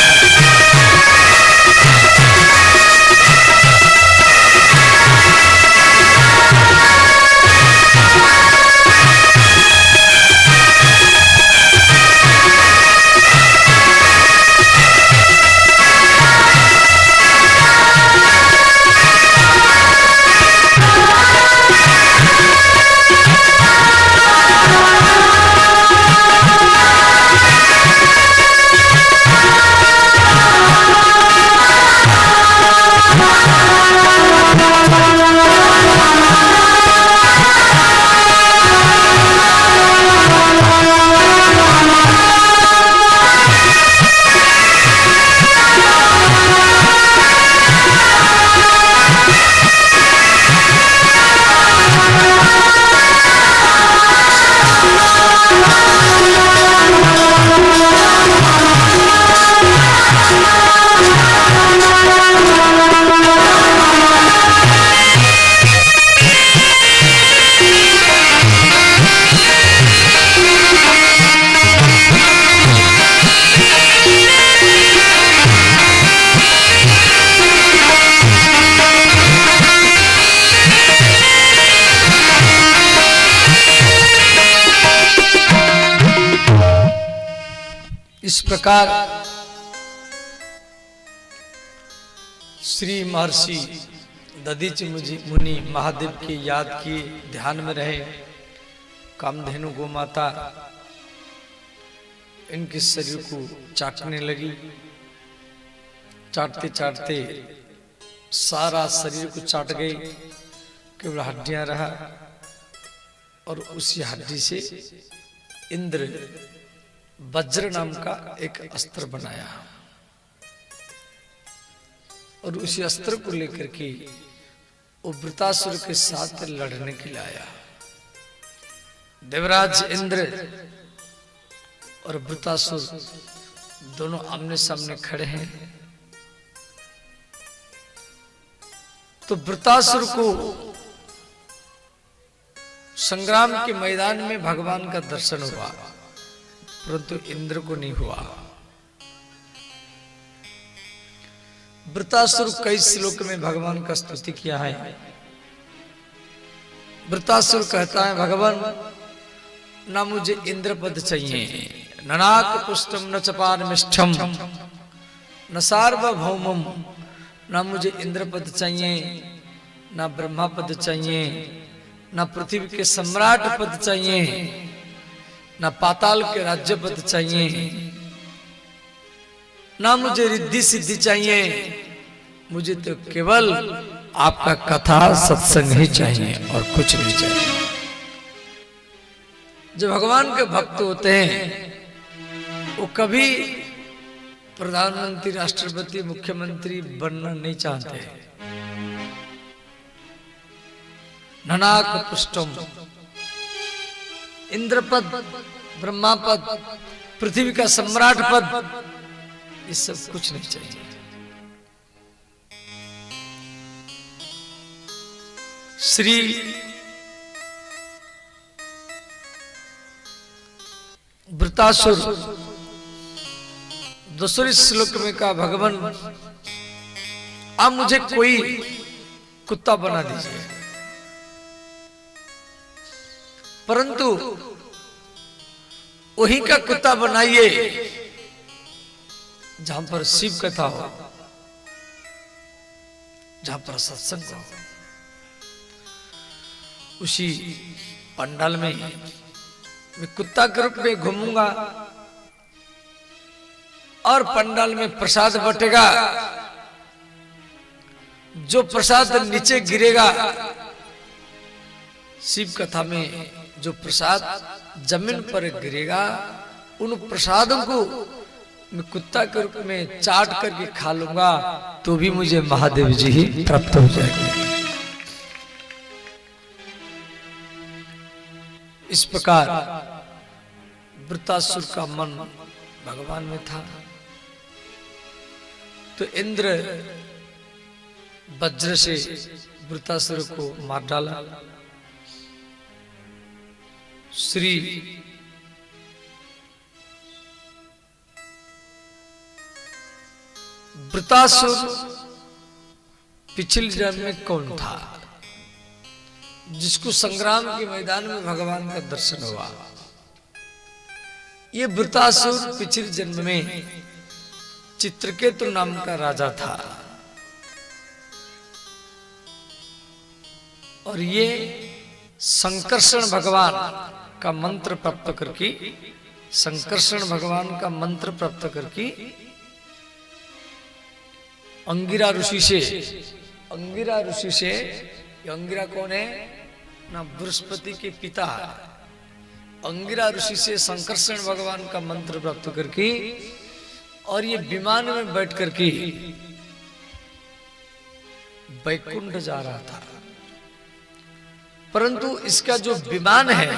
इस प्रकार श्री महर्षि दधीच मुनि महादेव की याद किए, ध्यान में रहे। कामधेनु गोमाता इनके शरीर को चाटने लगी। चाटते चाटते सारा शरीर को चाट गई, केवल हड्डियां रहा। और उसी हड्डी से इंद्र वज्र नाम का एक अस्त्र बनाया और उसी अस्त्र को लेकर के वो वृतासुर के साथ लड़ने के लिए आया। देवराज इंद्र और वृतासुर दोनों आमने सामने खड़े हैं। तो वृतासुर को संग्राम के मैदान में भगवान का दर्शन हुआ, परंतु इंद्र को नहीं हुआ। वृतासुर कई श्लोक में भगवान का स्तुति किया है। वृतासुर कहता है भगवान ना मुझे इंद्र पद चाहिए, ननाक पुष्टम न चपारमिष्ठम न सार्वभौमम, ना मुझे इंद्र पद चाहिए, ना ब्रह्मा पद चाहिए, ना पृथ्वी के सम्राट पद चाहिए, ना पाताल के राज्य पद चाहिए, ना मुझे रिद्धि सिद्धि चाहिए, मुझे तो केवल आपका कथा सत्संग ही चाहिए और कुछ नहीं चाहिए। जो भगवान के भक्त होते हैं वो कभी प्रधानमंत्री, राष्ट्रपति, मुख्यमंत्री बनना नहीं चाहते। ननाक पुष्टम, इंद्र पद, ब्रह्मा पद, पृथ्वी का सम्राट पद, ये सब कुछ नहीं चाहिए। श्री वृतासुर दूसरे श्लोक में कहा भगवान आप मुझे कोई कुत्ता बना दीजिए, परंतु वही का कुत्ता बनाइए जहां पर शिव कथा हो, जहां पर सत्संग हो। उसी पंडाल में मैं कुत्ता के रूप में घूमूंगा और पंडाल में प्रसाद बटेगा, जो प्रसाद नीचे गिरेगा, शिव कथा में जो प्रसाद जमीन पर गिरेगा, उन प्रसादों को मैं कुत्ता के रूप में चाट करके खा लूंगा तो भी मुझे महादेव जी ही प्राप्त हो जाएंगे। इस प्रकार वृतासुर का मन भगवान में था, तो इंद्र वज्र से वृतासुर को मार डाला। श्री वृतासुर पिछले जन्म में कौन था जिसको संग्राम के मैदान में भगवान का दर्शन हुआ? ये वृतासुर पिछले जन्म में चित्रकेतु नाम का राजा था और ये संकर्षण भगवान का मंत्र प्राप्त करके, संकर्षण भगवान का मंत्र प्राप्त करके अंगिरा ऋषि से, अंगिरा ऋषि से, अंगिरा कौन है ना, बृहस्पति के पिता, अंगिरा ऋषि से संकर्षण भगवान का मंत्र प्राप्त करके और ये विमान में बैठ करके वैकुंठ जा रहा था, परंतु इसका जो विमान है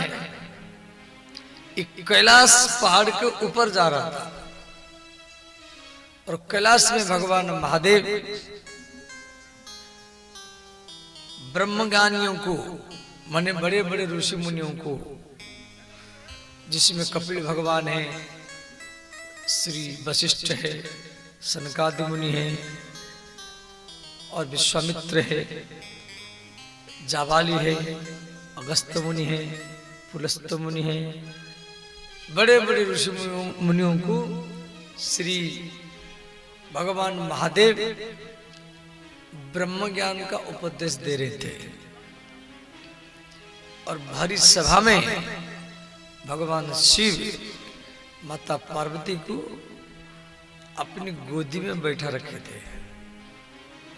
एक कैलाश पहाड़ के ऊपर जा रहा था और कैलाश में भगवान महादेव ब्रह्मज्ञानियों को, माने बड़े बड़े ऋषि मुनियों को, जिसमें कपिल भगवान है, श्री वशिष्ठ है, सनकादि मुनि है और विश्वामित्र है, जाबाली है, अगस्त्य मुनि है, पुलस्त मुनि है, बड़े बड़े ऋषि मुनियों को श्री भगवान महादेव ब्रह्म ज्ञान का उपदेश दे रहे थे और भारी सभा में भगवान शिव माता पार्वती को अपनी गोदी में बैठा रखे थे,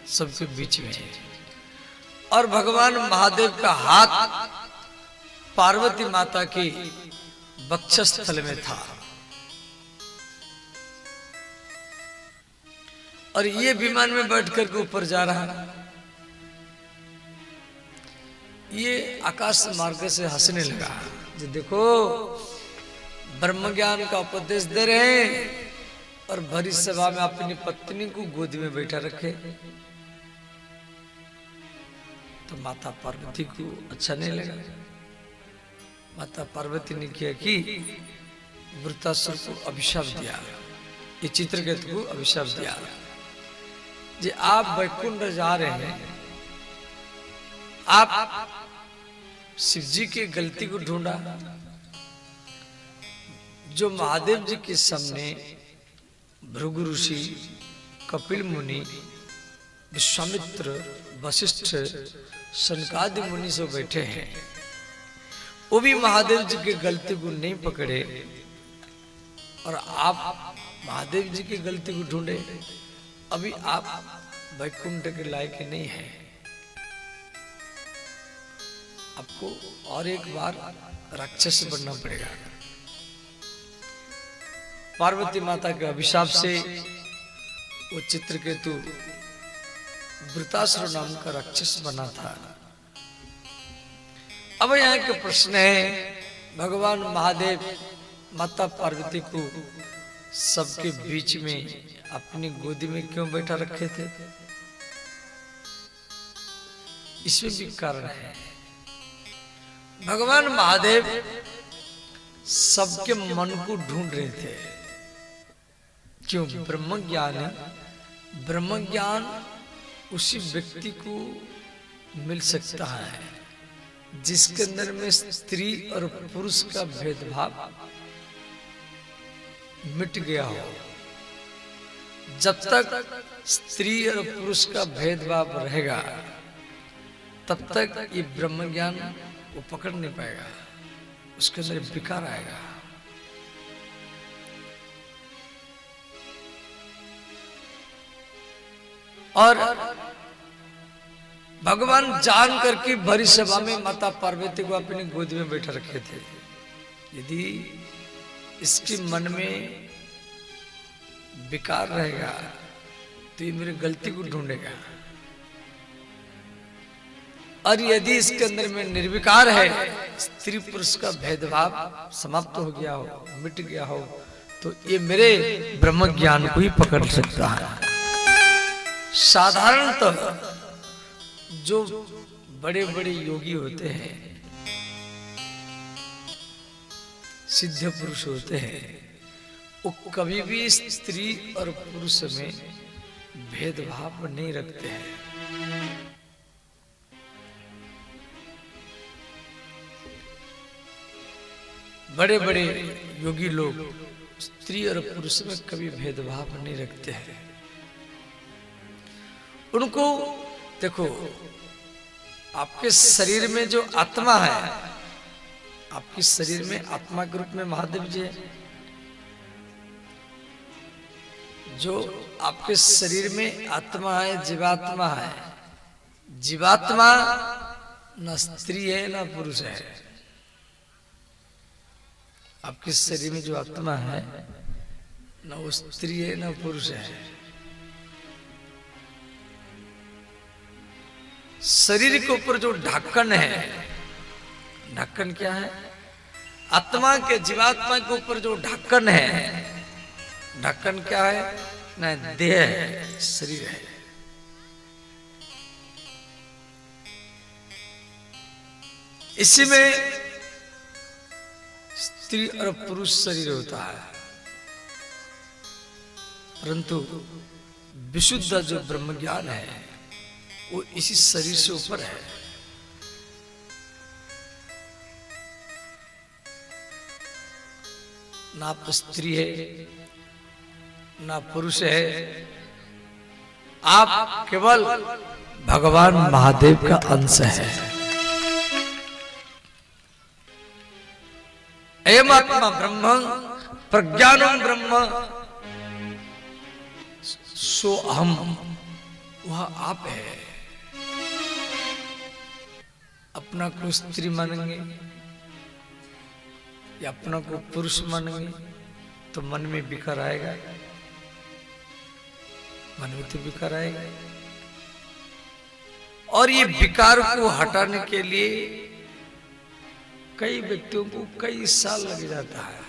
सबके बीच में, और भगवान महादेव का हाथ पार्वती माता के वक्षस्थल में था और ये विमान में बैठ करके ऊपर जा रहा है। ये आकाश मार्ग से हंसने लगा, जो देखो ब्रह्म ज्ञान का उपदेश दे रहे हैं और भरी सभा में अपनी पत्नी को गोदी में बैठा रखे। तो माता पार्वती को अच्छा नहीं लगा। माता पार्वती ने किया कि वृतासुर को अभिशाप दिया, ये चित्रकेतु को अभिशाप दिया जे आप वैकुंठ जा रहे हैं, आप शिव जी की गलती को ढूंढा। जो महादेव जी के सामने भृगु ऋषि, कपिल मुनि, विश्वामित्र, वशिष्ठ, सनकादि मुनि से बैठे हैं, वो भी महादेव जी की गलती को नहीं पकड़े, और आप महादेव जी की गलती को ढूंढे। अभी आप वैकुंठ के लायक नहीं है। आपको और एक बार राक्षस बनना पड़ेगा। पार्वती माता के अभिशाप से वो चित्रकेतु वृतासुर नाम का राक्षस बना था। अब यहाँ के प्रश्न है, भगवान महादेव माता पार्वती को सबके बीच में अपनी गोदी में क्यों बैठा रखे थे? इसमें भी कारण है। भगवान महादेव सबके मन को ढूंढ रहे थे। क्यों? ब्रह्म ज्ञान उसी व्यक्ति को मिल सकता है जिसके अंदर में स्त्री और पुरुष का भेदभाव मिट गया हो। जब तक स्त्री और पुरुष का भेदभाव रहेगा, तब तक ये ब्रह्म ज्ञान वो पकड़ नहीं पाएगा, उसके अंदर विकार आएगा। और भगवान जान करके भरी सभा में माता पार्वती को अपनी गोद में बैठा रखे थे। यदि इसके मन में विकार रहेगा तो ये मेरी गलती को ढूंढेगा, और यदि इसके अंदर में निर्विकार है, स्त्री पुरुष का भेदभाव समाप्त हो गया हो, मिट गया हो, तो ये मेरे ब्रह्म ज्ञान को ही पकड़ सकता है। साधारणतः जो बड़े बड़े योगी होते हैं, सिद्ध पुरुष होते हैं, वो कभी भी स्त्री और पुरुष में भेदभाव नहीं रखते हैं। बड़े बड़े योगी लोग स्त्री और पुरुष में कभी भेदभाव नहीं रखते हैं। उनको देखो, आपके शरीर में जो आत्मा है, आपके शरीर में आत्मा के रूप में महादेव जी है। जो आपके शरीर में आत्मा है, जीवात्मा है। जीवात्मा न स्त्री है न पुरुष है। आपके शरीर में जो आत्मा है, न वो स्त्री है न पुरुष है। शरीर के ऊपर जो ढक्कन है, ढक्कन क्या है? आत्मा के, जीवात्मा के ऊपर जो ढक्कन है, ढक्कन क्या है? न देह है, शरीर है। इसी में स्त्री और पुरुष शरीर होता है, परंतु विशुद्ध जो ब्रह्म ज्ञान है वो इसी शरीर से ऊपर है। ना स्त्री है ना पुरुष है, आप केवल भगवान महादेव का अंश है। एयम आत्मा ब्रह्म प्रज्ञानम ब्रह्म सो अहम, वह आप है। अपना को स्त्री मानेंगे या अपना को पुरुष मानेंगे तो मन में विकार आएगा, मन में तो विकार आएगा। और ये विकार को हटाने के लिए कई व्यक्तियों को कई साल लग जाता है।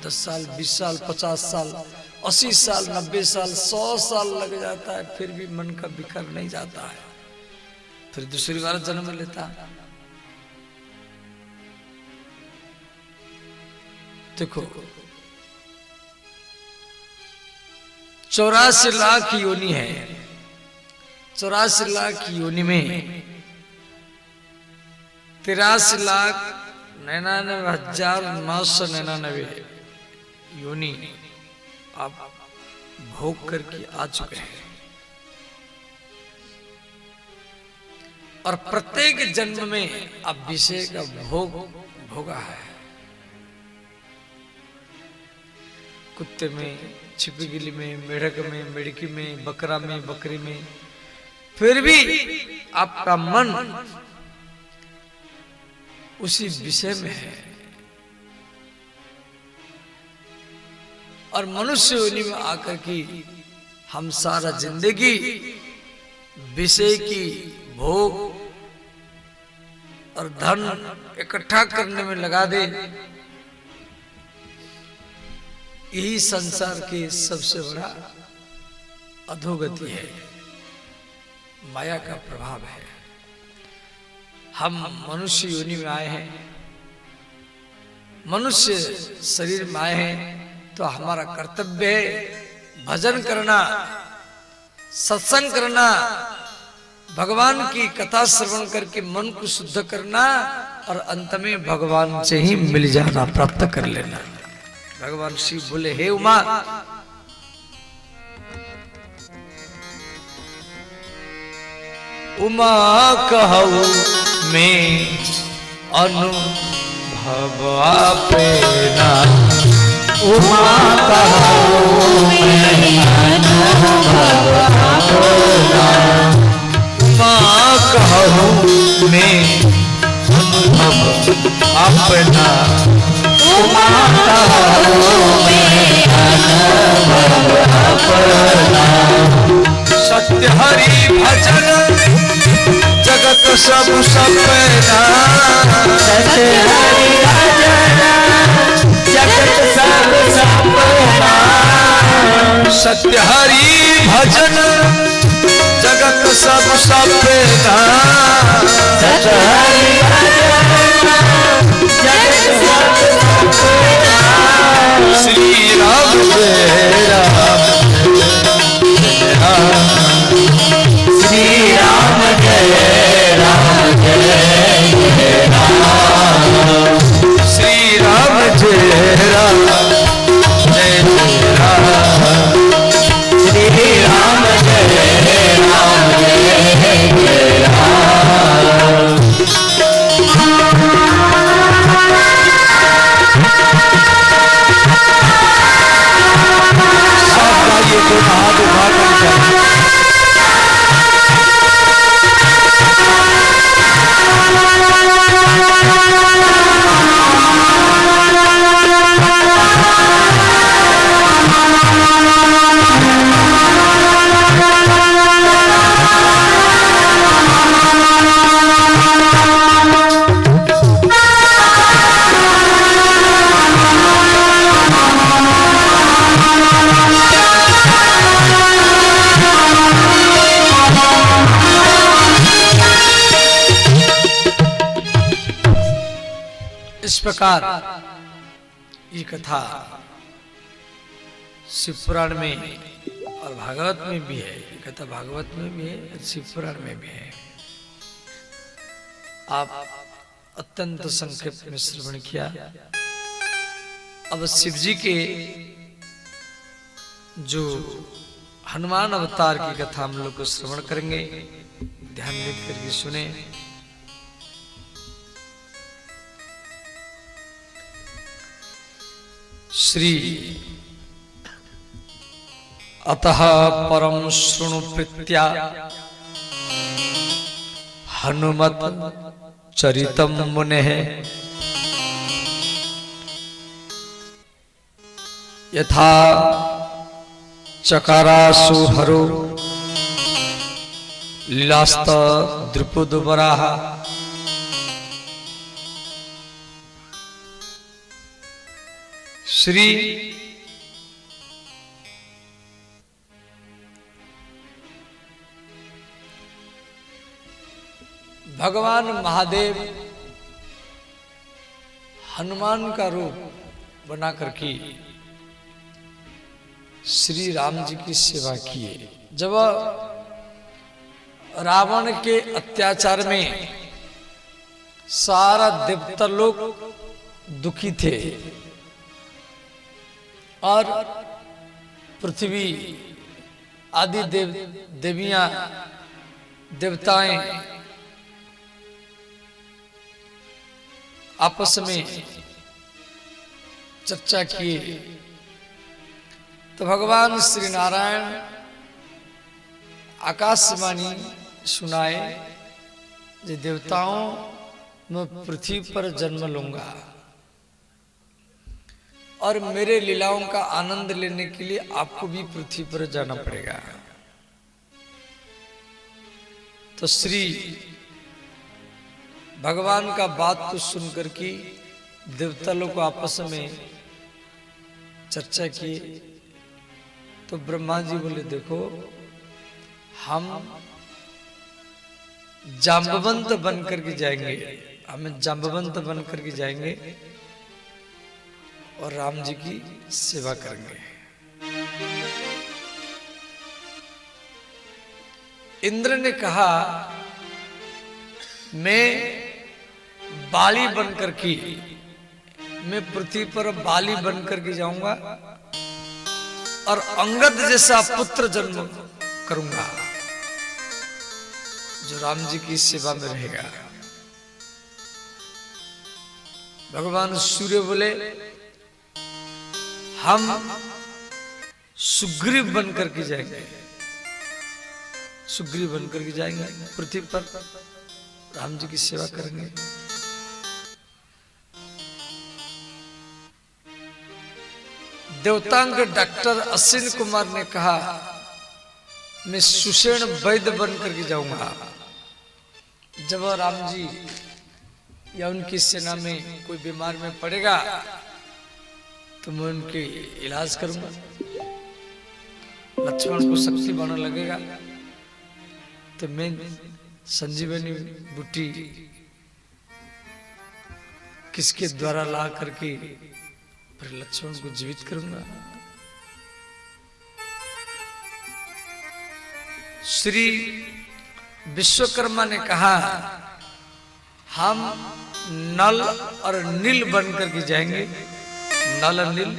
10 साल, 20 साल, 50 साल, 80 साल, 90 साल, 100 साल लग जाता है, फिर भी मन का विकार नहीं जाता है। फिर दूसरी बार जन्म लेता है। देखो, 84 लाख योनि है। 84 लाख योनि में 83,99,999 योनि आप भोग करके आ चुके हैं और प्रत्येक जन्म में आप विषय का भोग भोगा है। कुत्ते में, छिपकली में, मेढक में, मेढकी में, बकरा में, बकरी में, फिर भी आपका मन उसी विषय में है। और मनुष्य योनि में आकर के हम सारा जिंदगी विषय की भोग और धन इकट्ठा करने में लगा दे। यही संसार की सबसे बड़ा अधोगति है, माया का प्रभाव है। हम मनुष्य योनि में आए हैं, मनुष्य शरीर में आए हैं, तो हमारा कर्तव्य है भजन करना, सत्संग करना, भगवान की कथा श्रवण करके मन को शुद्ध करना और अंत में भगवान से ही मिल जाना, प्राप्त कर लेना। भगवान शिव बोले, हे उमा, उमा कहूँ मैं अनुभव पेना, उमा कहूँ मैं अनुभव पेना, उमा कहूँ मैं अनुभव अपना, उमा कहूँ मैं अनुभव अपना। सत्य हरि भजन जगत सब सपना, सत्य हरि भजन जगत सब सपना, सत्य हरि भजन जगत सब सपना, सत्य हरि भजन जगत सब सपना। श्री राम जय राम जय राम, श्री राम जय राम जय जय राम, श्री राम जय राम जय जय राम, श्री राम जय राम जय जय राम। सब गाइए तो हाथ उठा कर इस प्रकार ये कथा शिव पुराण में और भागवत में भी है। ये कथा भागवत में भी है और शिव पुराण में भी है। आप अत्यंत संक्षेप में श्रवण किया। अब शिव जी के जो हनुमान अवतार की कथा हम लोग को श्रवण करेंगे, ध्यान देकर करके सुने। श्री अतः परम शृणु प्रीत्या हनुमत चरितम मुनेः यथा चकारासु हरो लीलास्त द्रुपदवराः श्री भगवान महादेव हनुमान का रूप बना करके श्री राम जी की सेवा किए। जब रावण के अत्याचार में सारा देवता लोग दुखी थे और पृथ्वी आदि देवियां देवताएं आपस में चर्चा किए, तो भगवान श्री नारायण आकाशवाणी सुनाए, जे देवताओं मैं पृथ्वी पर जन्म लूंगा और मेरे लीलाओं का आनंद लेने के लिए आपको भी पृथ्वी पर जाना पड़ेगा। तो श्री भगवान का बात को सुनकर के देवता लोग आपस में चर्चा किए। तो ब्रह्मा जी बोले, देखो हम जाम्बवंत बन करके जाएंगे, हमें जाम्बवंत बन करके जाएंगे और राम जी की सेवा करेंगे। इंद्र ने कहा, मैं बाली बनकर के, मैं पृथ्वी पर बाली बनकर के जाऊंगा और अंगद जैसा पुत्र जन्म करूंगा जो राम जी की सेवा में रहेगा। भगवान सूर्य बोले, हम सुग्रीव बनकर के जाएंगे, सुग्रीव बनकर के जाएंगे पृथ्वी पर, राम जी की सेवा करेंगे। देवतांग डॉक्टर अश्विन कुमार ने कहा, मैं सुषेण वैद्य बनकर के जाऊंगा। जब राम जी या उनकी सेना में कोई बीमार में पड़ेगा तो मैं उनके इलाज करूंगा। लक्ष्मण को शक्ति बनने लगेगा तो मैं संजीवनी बूटी किसके द्वारा ला करके फिर लक्ष्मण को जीवित करूंगा। श्री विश्वकर्मा ने कहा, हम नल और नील बनकर के जाएंगे। नल और नील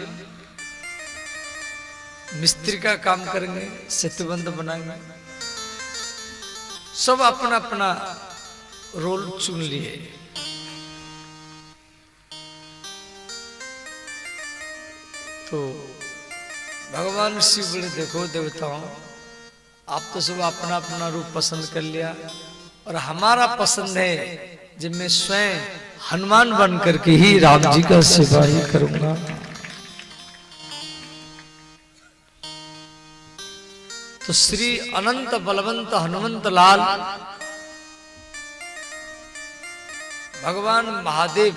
मिस्त्री का काम करेंगे, सेतुबंध बनाएंगे। सब अपना अपना रोल चुन लिए। तो भगवान शिव बोले, देखो देवताओं, आप तो सब अपना अपना रूप पसंद कर लिया और हमारा पसंद है जब मैं स्वयं हनुमान बन करके ही राम जी का सेवा ही करूंगा। तो श्री अनंत बलवंत हनुमंत लाल भगवान महादेव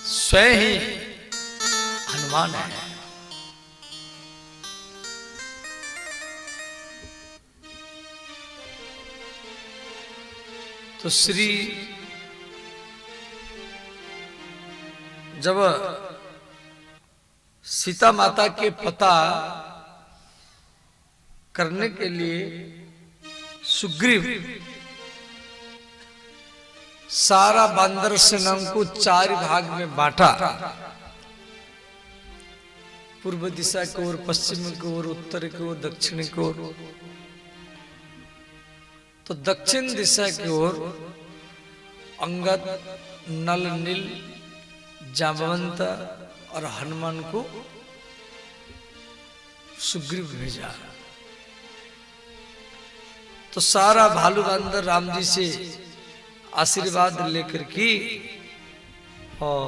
स्वयं ही हनुमान है। तो श्री जब सीता माता के पता करने के लिए सुग्रीव सारा बांदर सेना को 4 भाग में बांटा, पूर्व दिशा की ओर, पश्चिम की ओर, उत्तर की ओर, दक्षिण की ओर। तो दक्षिण दिशा की ओर अंगद, नल, नील, जाम्बवंत और हनुमान को सुग्रीव भेजा। तो सारा भालू बंदर राम जी से आशीर्वाद लेकर के और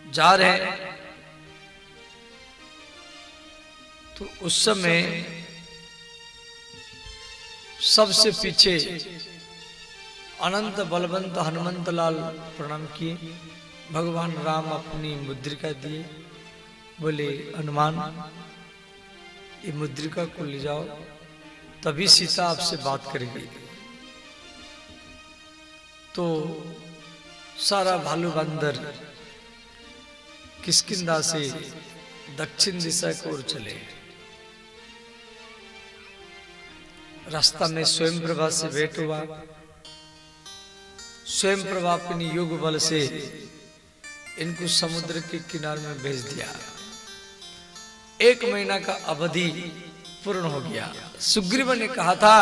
जा रहे हैं। तो उस समय सबसे पीछे अनंत बलवंत हनुमंत लाल प्रणाम किए। भगवान राम अपनी मुद्रिका दिए, बोले, हनुमान ये मुद्रिका को ले जाओ, तभी सीता आपसे बात करेगी। तो सारा भालू बंदर किष्किंधा से दक्षिण दिशा की ओर चले। रास्ता में स्वयं प्रभा से भेंट हुआ। स्वयं प्रभा अपनी योग बल से इनको समुद्र के किनारे में भेज दिया। 1 महीना का अवधि पूर्ण हो गया। सुग्रीव ने कहा था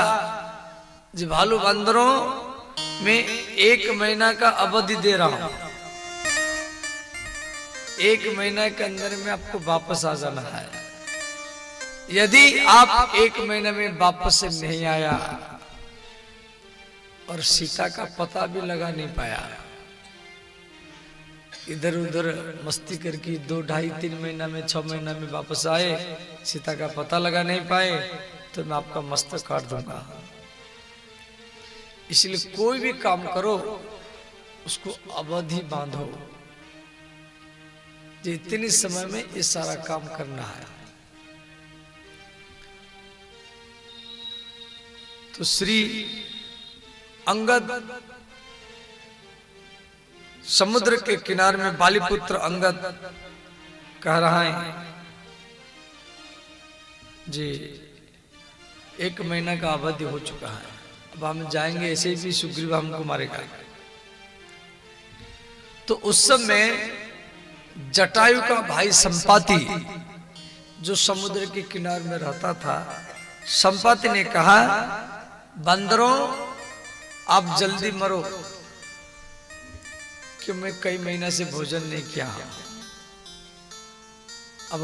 जी भालू बंदरों में 1 महीना का अवधि दे रहा हूं, 1 महीना के अंदर में आपको वापस आ जाना है। यदि आप 1 महीने में वापस से नहीं आया और सीता का पता भी लगा नहीं पाया, इधर उधर मस्ती करके 2, 2.5, 3 महीना में 6 महीना में वापस आए, सीता का पता लगा नहीं पाए, तो मैं आपका मस्तक काट दूंगा। इसलिए कोई भी काम करो उसको अवधि बांधो, इतने समय में ये सारा काम करना है। तो श्री अंगद समुद्र के किनारे में बालीपुत्र अंगद कह रहा है जी 1 महीना का अवधि हो चुका है, अब हम जाएंगे, ऐसे भी सुग्रीव हमको मारेगा। तो उस समय जटायु का भाई संपाति जो समुद्र के किनारे में रहता था, संपाति ने कहा बंदरों आप जल्दी मरो कि मैं कई महीना से भोजन नहीं किया। अब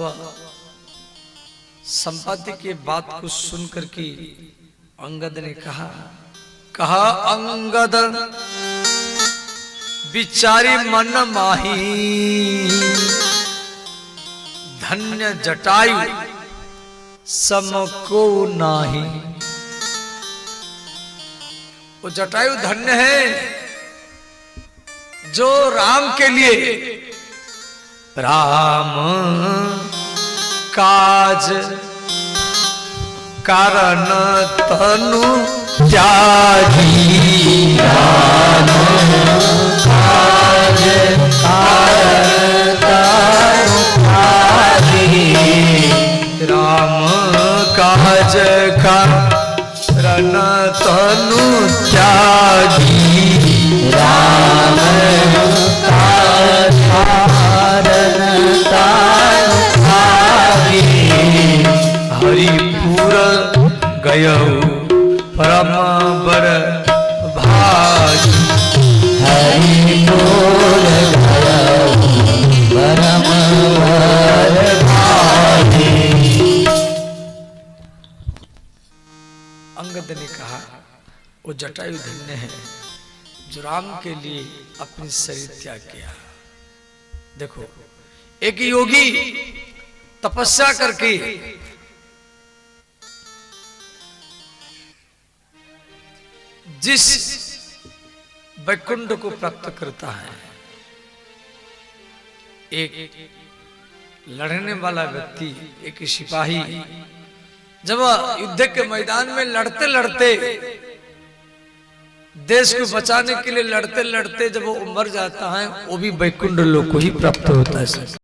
संपाति की बात को सुनकर के अंगद ने कहा अंगद बिचारी मन माही, धन्य जटायु समको नाही। वो जटायु धन्य है जो राम के लिए राम काज कारण तनु त्यागी, राम काज कारण तनु त्यागी, राम काज कारण तनु त्यागी, राम काज कारण तनु त्यागी, हरिपुर गयऊ परम बर भागी, हरिपुर गयऊ परम बर भागी। अंगद ने कहा वो जटायु धन्य है जो राम के लिए अपनी शरीर त्याग किया। देखो एक योगी तपस्या करके जिस वैकुंठ को प्राप्त करता है, एक लड़ने वाला व्यक्ति, एक सिपाही जब युद्ध के मैदान में लड़ते लड़ते देश को बचाने के लिए लड़ते लड़ते जब वो मर जाता है, वो भी वैकुंठ लोक को ही प्राप्त होता है।